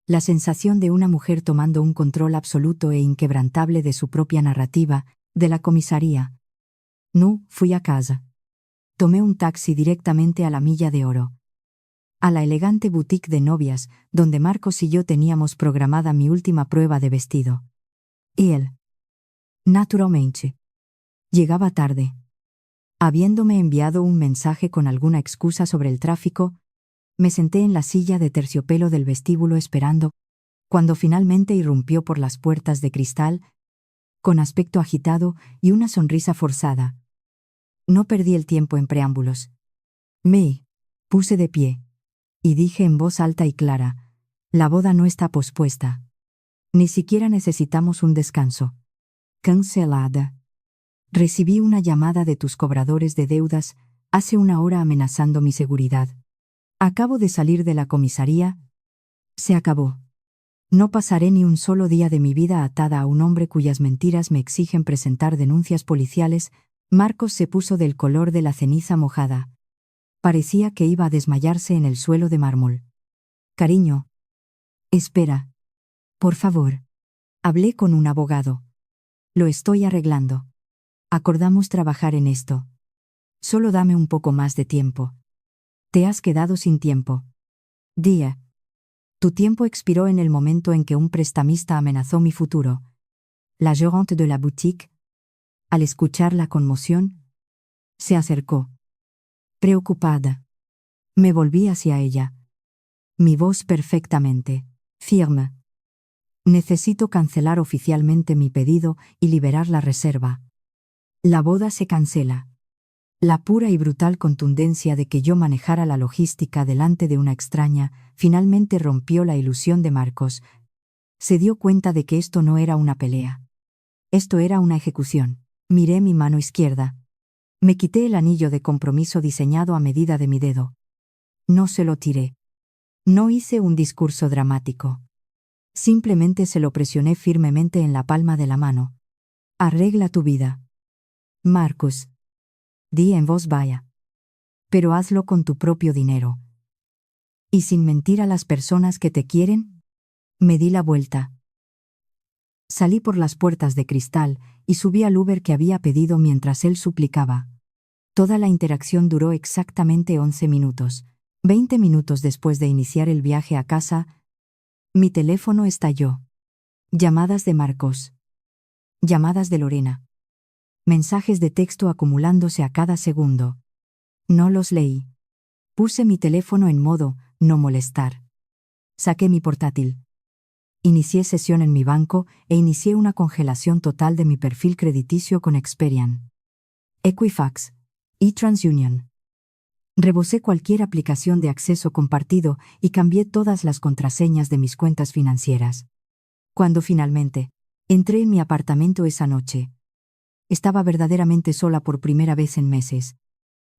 La sensación de una mujer tomando un control absoluto e inquebrantable de su propia narrativa, de la comisaría. No, fui a casa. Tomé un taxi directamente a la Milla de Oro, a la elegante boutique de novias, donde Marcos y yo teníamos programada mi última prueba de vestido. Y él, naturalmente, llegaba tarde. Habiéndome enviado un mensaje con alguna excusa sobre el tráfico, me senté en la silla de terciopelo del vestíbulo esperando, cuando finalmente irrumpió por las puertas de cristal, con aspecto agitado y una sonrisa forzada. No perdí el tiempo en preámbulos. Me puse de pie y dije en voz alta y clara: la boda no está pospuesta. Ni siquiera necesitamos un descanso. Cancelada. Recibí una llamada de tus cobradores de deudas hace una hora amenazando mi seguridad. Acabo de salir de la comisaría. Se acabó. No pasaré ni un solo día de mi vida atada a un hombre cuyas mentiras me exigen presentar denuncias policiales. Marcos se puso del color de la ceniza mojada. Parecía que iba a desmayarse en el suelo de mármol. Cariño. Espera. Por favor. Hablé con un abogado. Lo estoy arreglando. Acordamos trabajar en esto. Solo dame un poco más de tiempo. Te has quedado sin tiempo. Día. Tu tiempo expiró en el momento en que un prestamista amenazó mi futuro. La gérante de la boutique, al escuchar la conmoción, se acercó. Preocupada. Me volví hacia ella. Mi voz perfectamente firme. Necesito cancelar oficialmente mi pedido y liberar la reserva. La boda se cancela. La pura y brutal contundencia de que yo manejara la logística delante de una extraña finalmente rompió la ilusión de Marcos. Se dio cuenta de que esto no era una pelea. Esto era una ejecución. Miré mi mano izquierda. Me quité el anillo de compromiso diseñado a medida de mi dedo. No se lo tiré. No hice un discurso dramático. Simplemente se lo presioné firmemente en la palma de la mano. Arregla tu vida. Marcos. Di en voz baja. Pero hazlo con tu propio dinero. Y sin mentir a las personas que te quieren. Me di la vuelta. Salí por las puertas de cristal y subí al Uber que había pedido mientras él suplicaba. Toda la interacción duró exactamente 11 minutos. 20 minutos después de iniciar el viaje a casa, mi teléfono estalló. Llamadas de Marcos. Llamadas de Lorena. Mensajes de texto acumulándose a cada segundo. No los leí. Puse mi teléfono en modo no molestar. Saqué mi portátil. Inicié sesión en mi banco e inicié una congelación total de mi perfil crediticio con Experian, Equifax y TransUnion. Rebosé cualquier aplicación de acceso compartido y cambié todas las contraseñas de mis cuentas financieras. Cuando finalmente entré en mi apartamento esa noche, estaba verdaderamente sola por primera vez en meses.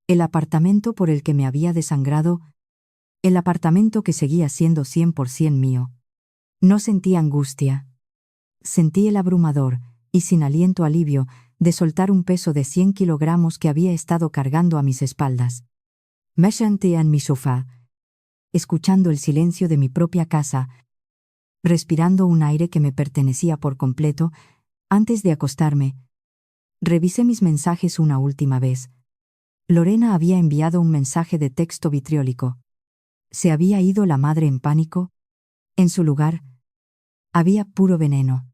El apartamento por el que me había desangrado, el apartamento que seguía siendo 100% mío. No sentí angustia. Sentí el abrumador y sin aliento alivio de soltar un peso de 100 kilogramos que había estado cargando a mis espaldas. Me senté en mi sofá, escuchando el silencio de mi propia casa, respirando un aire que me pertenecía por completo. Antes de acostarme, revisé mis mensajes una última vez. Lorena había enviado un mensaje de texto vitriólico. ¿Se había ido la madre en pánico? En su lugar, había puro veneno.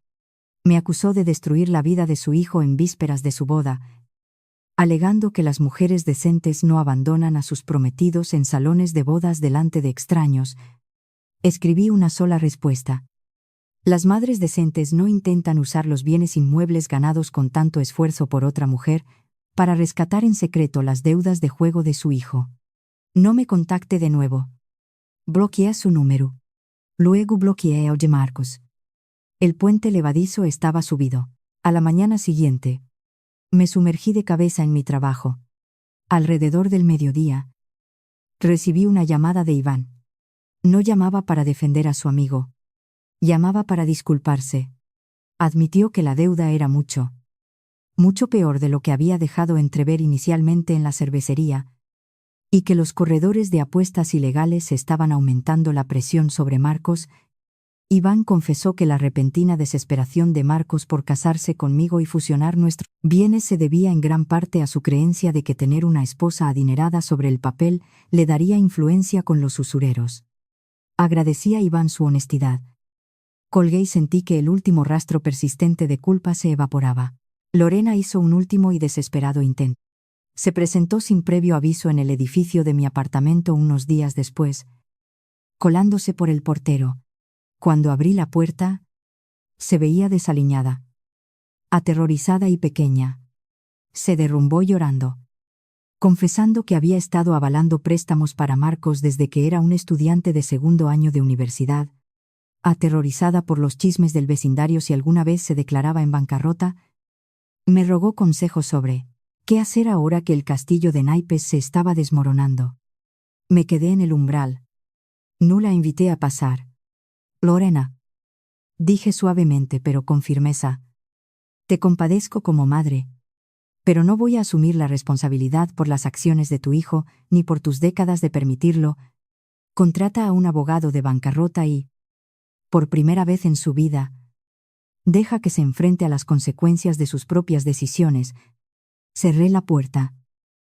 Me acusó de destruir la vida de su hijo en vísperas de su boda. alegando que las mujeres decentes no abandonan a sus prometidos en salones de bodas delante de extraños. Escribí una sola respuesta. Las madres decentes no intentan usar los bienes inmuebles ganados con tanto esfuerzo por otra mujer para rescatar en secreto las deudas de juego de su hijo. No me contacte de nuevo. Bloqueé su número. Luego bloqueé a de Marcos. El puente levadizo estaba subido. A la mañana siguiente, me sumergí de cabeza en mi trabajo. Alrededor del mediodía, recibí una llamada de Iván. No llamaba para defender a su amigo. Llamaba para disculparse. Admitió que la deuda era mucho peor de lo que había dejado entrever inicialmente en la cervecería, y que los corredores de apuestas ilegales estaban aumentando la presión sobre Marcos. Iván confesó que la repentina desesperación de Marcos por casarse conmigo y fusionar nuestros bienes se debía en gran parte a su creencia de que tener una esposa adinerada sobre el papel le daría influencia con los usureros. Agradecí a Iván su honestidad. Colgué y sentí que el último rastro persistente de culpa se evaporaba. Lorena hizo un último y desesperado intento. Se presentó sin previo aviso en el edificio de mi apartamento unos días después, colándose por el portero. Cuando abrí la puerta, se veía desaliñada, aterrorizada y pequeña. Se derrumbó llorando, confesando que había estado avalando préstamos para Marcos desde que era un estudiante de segundo año de universidad, aterrorizada por los chismes del vecindario si alguna vez se declaraba en bancarrota. Me rogó consejos sobre qué hacer ahora que el castillo de naipes se estaba desmoronando. Me quedé en el umbral. No la invité a pasar. Lorena, dije suavemente pero con firmeza, te compadezco como madre, pero no voy a asumir la responsabilidad por las acciones de tu hijo ni por tus décadas de permitirlo. Contrata a un abogado de bancarrota y, por primera vez en su vida, deja que se enfrente a las consecuencias de sus propias decisiones. Cerré la puerta.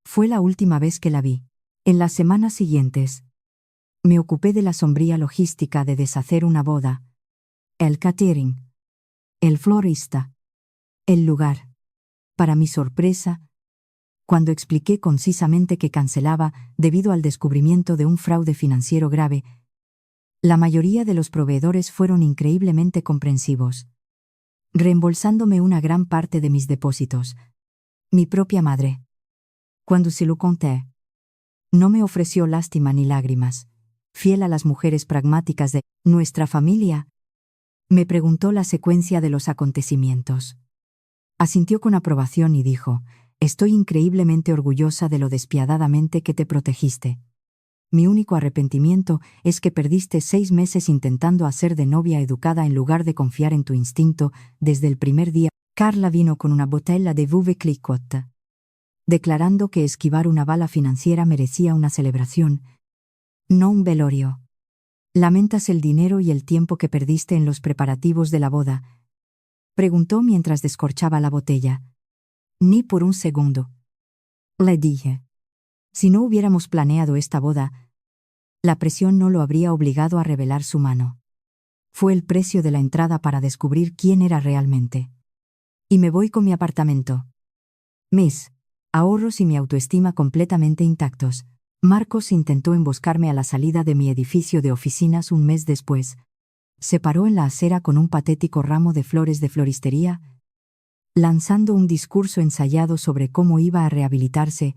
Fue la última vez que la vi. En las semanas siguientes, me ocupé de la sombría logística de deshacer una boda, el catering, el florista, el lugar. Para mi sorpresa, cuando expliqué concisamente que cancelaba debido al descubrimiento de un fraude financiero grave, la mayoría de los proveedores fueron increíblemente comprensivos, reembolsándome una gran parte de mis depósitos. Mi propia madre, cuando se lo conté, no me ofreció lástima ni lágrimas. Fiel a las mujeres pragmáticas de nuestra familia, me preguntó la secuencia de los acontecimientos. Asintió con aprobación y dijo, estoy increíblemente orgullosa de lo despiadadamente que te protegiste. Mi único arrepentimiento es que perdiste 6 meses intentando hacer de novia educada en lugar de confiar en tu instinto desde el primer día. Carla vino con una botella de Veuve Clicquot, declarando que esquivar una bala financiera merecía una celebración, no un velorio. ¿Lamentas el dinero y el tiempo que perdiste en los preparativos de la boda?, preguntó mientras descorchaba la botella. Ni por un segundo, le dije. Si no hubiéramos planeado esta boda, la presión no lo habría obligado a revelar su mano. Fue el precio de la entrada para descubrir quién era realmente. Y me voy con mi apartamento. Mis ahorros y mi autoestima completamente intactos. Marcos intentó emboscarme a la salida de mi edificio de oficinas un mes después. Se paró en la acera con un patético ramo de flores de floristería, lanzando un discurso ensayado sobre cómo iba a rehabilitarse,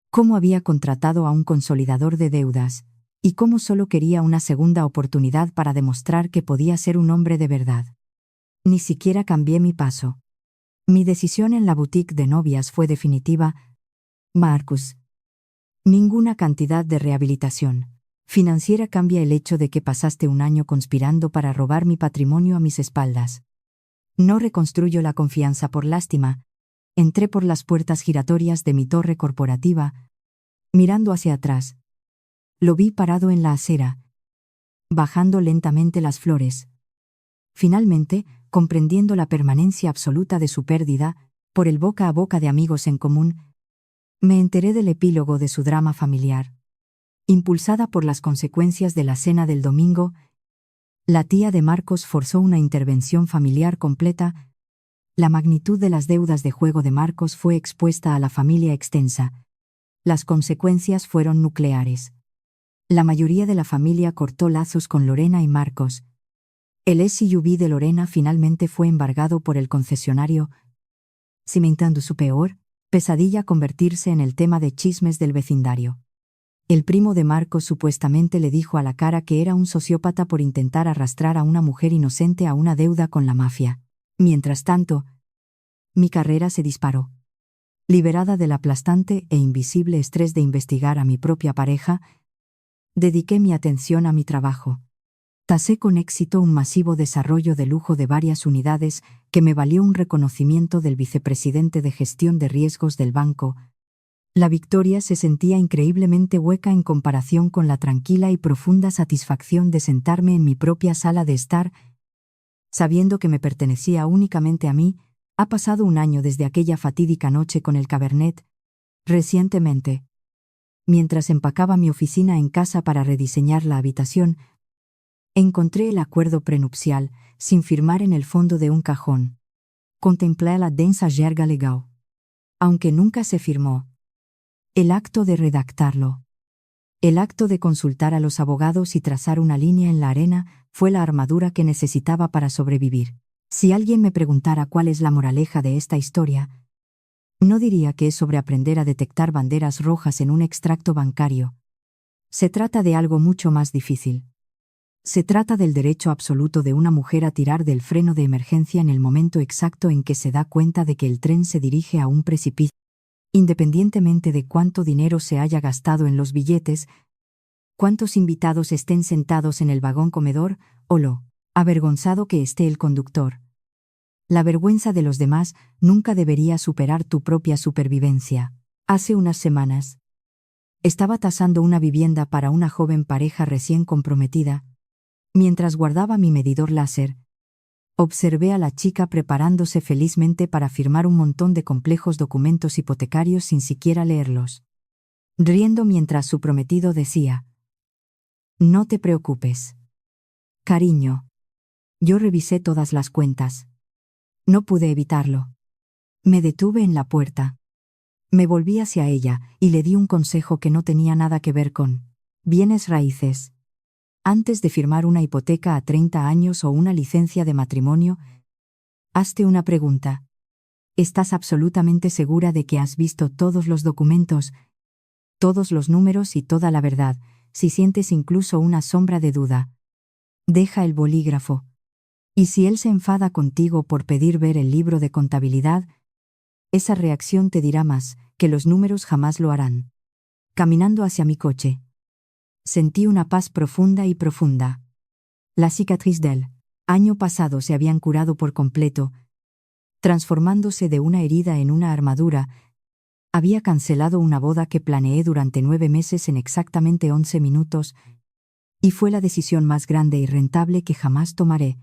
cómo había contratado a un consolidador de deudas, y cómo solo quería una segunda oportunidad para demostrar que podía ser un hombre de verdad. Ni siquiera cambié mi paso. Mi decisión en la boutique de novias fue definitiva. Marcus. Ninguna cantidad de rehabilitación financiera cambia el hecho de que pasaste un año conspirando para robar mi patrimonio a mis espaldas. No reconstruyo la confianza por lástima. Entré por las puertas giratorias de mi torre corporativa, mirando hacia atrás. Lo vi parado en la acera, bajando lentamente las flores. Finalmente, comprendiendo la permanencia absoluta de su pérdida, por el boca a boca de amigos en común, me enteré del epílogo de su drama familiar. Impulsada por las consecuencias de la cena del domingo, la tía de Marcos forzó una intervención familiar completa, La magnitud de las deudas de juego de Marcos fue expuesta a la familia extensa. Las consecuencias fueron nucleares. La mayoría de la familia cortó lazos con Lorena y Marcos. El SUV de Lorena finalmente fue embargado por el concesionario, cimentando su peor pesadilla convertirse en el tema de chismes del vecindario. El primo de Marcos supuestamente le dijo a la cara que era un sociópata por intentar arrastrar a una mujer inocente a una deuda con la mafia. Mientras tanto, mi carrera se disparó. Liberada del aplastante e invisible estrés de investigar a mi propia pareja, dediqué mi atención a mi trabajo. Tasé con éxito un masivo desarrollo de lujo de varias unidades que me valió un reconocimiento del vicepresidente de gestión de riesgos del banco. La victoria se sentía increíblemente hueca en comparación con la tranquila y profunda satisfacción de sentarme en mi propia sala de estar, sabiendo que me pertenecía únicamente a mí. Ha pasado un año desde aquella fatídica noche con el Cabernet. Recientemente, mientras empacaba mi oficina en casa para rediseñar la habitación, encontré el acuerdo prenupcial, sin firmar, en el fondo de un cajón. Contemplé la densa jerga legal. Aunque nunca se firmó. El acto de redactarlo. El acto de consultar a los abogados y trazar una línea en la arena fue la armadura que necesitaba para sobrevivir. Si alguien me preguntara cuál es la moraleja de esta historia, no diría que es sobre aprender a detectar banderas rojas en un extracto bancario. Se trata de algo mucho más difícil. Se trata del derecho absoluto de una mujer a tirar del freno de emergencia en el momento exacto en que se da cuenta de que el tren se dirige a un precipicio. Independientemente de cuánto dinero se haya gastado en los billetes, cuántos invitados estén sentados en el vagón comedor, o lo avergonzado que esté el conductor. La vergüenza de los demás nunca debería superar tu propia supervivencia. Hace unas semanas, estaba tasando una vivienda para una joven pareja recién comprometida. Mientras guardaba mi medidor láser, observé a la chica preparándose felizmente para firmar un montón de complejos documentos hipotecarios sin siquiera leerlos, riendo mientras su prometido decía: «No te preocupes, cariño». Yo revisé todas las cuentas. No pude evitarlo. Me detuve en la puerta. Me volví hacia ella y le di un consejo que no tenía nada que ver con bienes raíces. Antes de firmar una hipoteca a 30 años o una licencia de matrimonio, hazte una pregunta. ¿Estás absolutamente segura de que has visto todos los documentos, todos los números y toda la verdad? Si sientes incluso una sombra de duda, deja el bolígrafo. Y si él se enfada contigo por pedir ver el libro de contabilidad, esa reacción te dirá más que los números jamás lo harán. Caminando hacia mi coche, sentí una paz profunda y profunda. La cicatriz del año pasado se habían curado por completo, transformándose de una herida en una armadura. Había cancelado una boda que planeé durante 9 meses en exactamente 11 minutos, y fue la decisión más grande y rentable que jamás tomaré.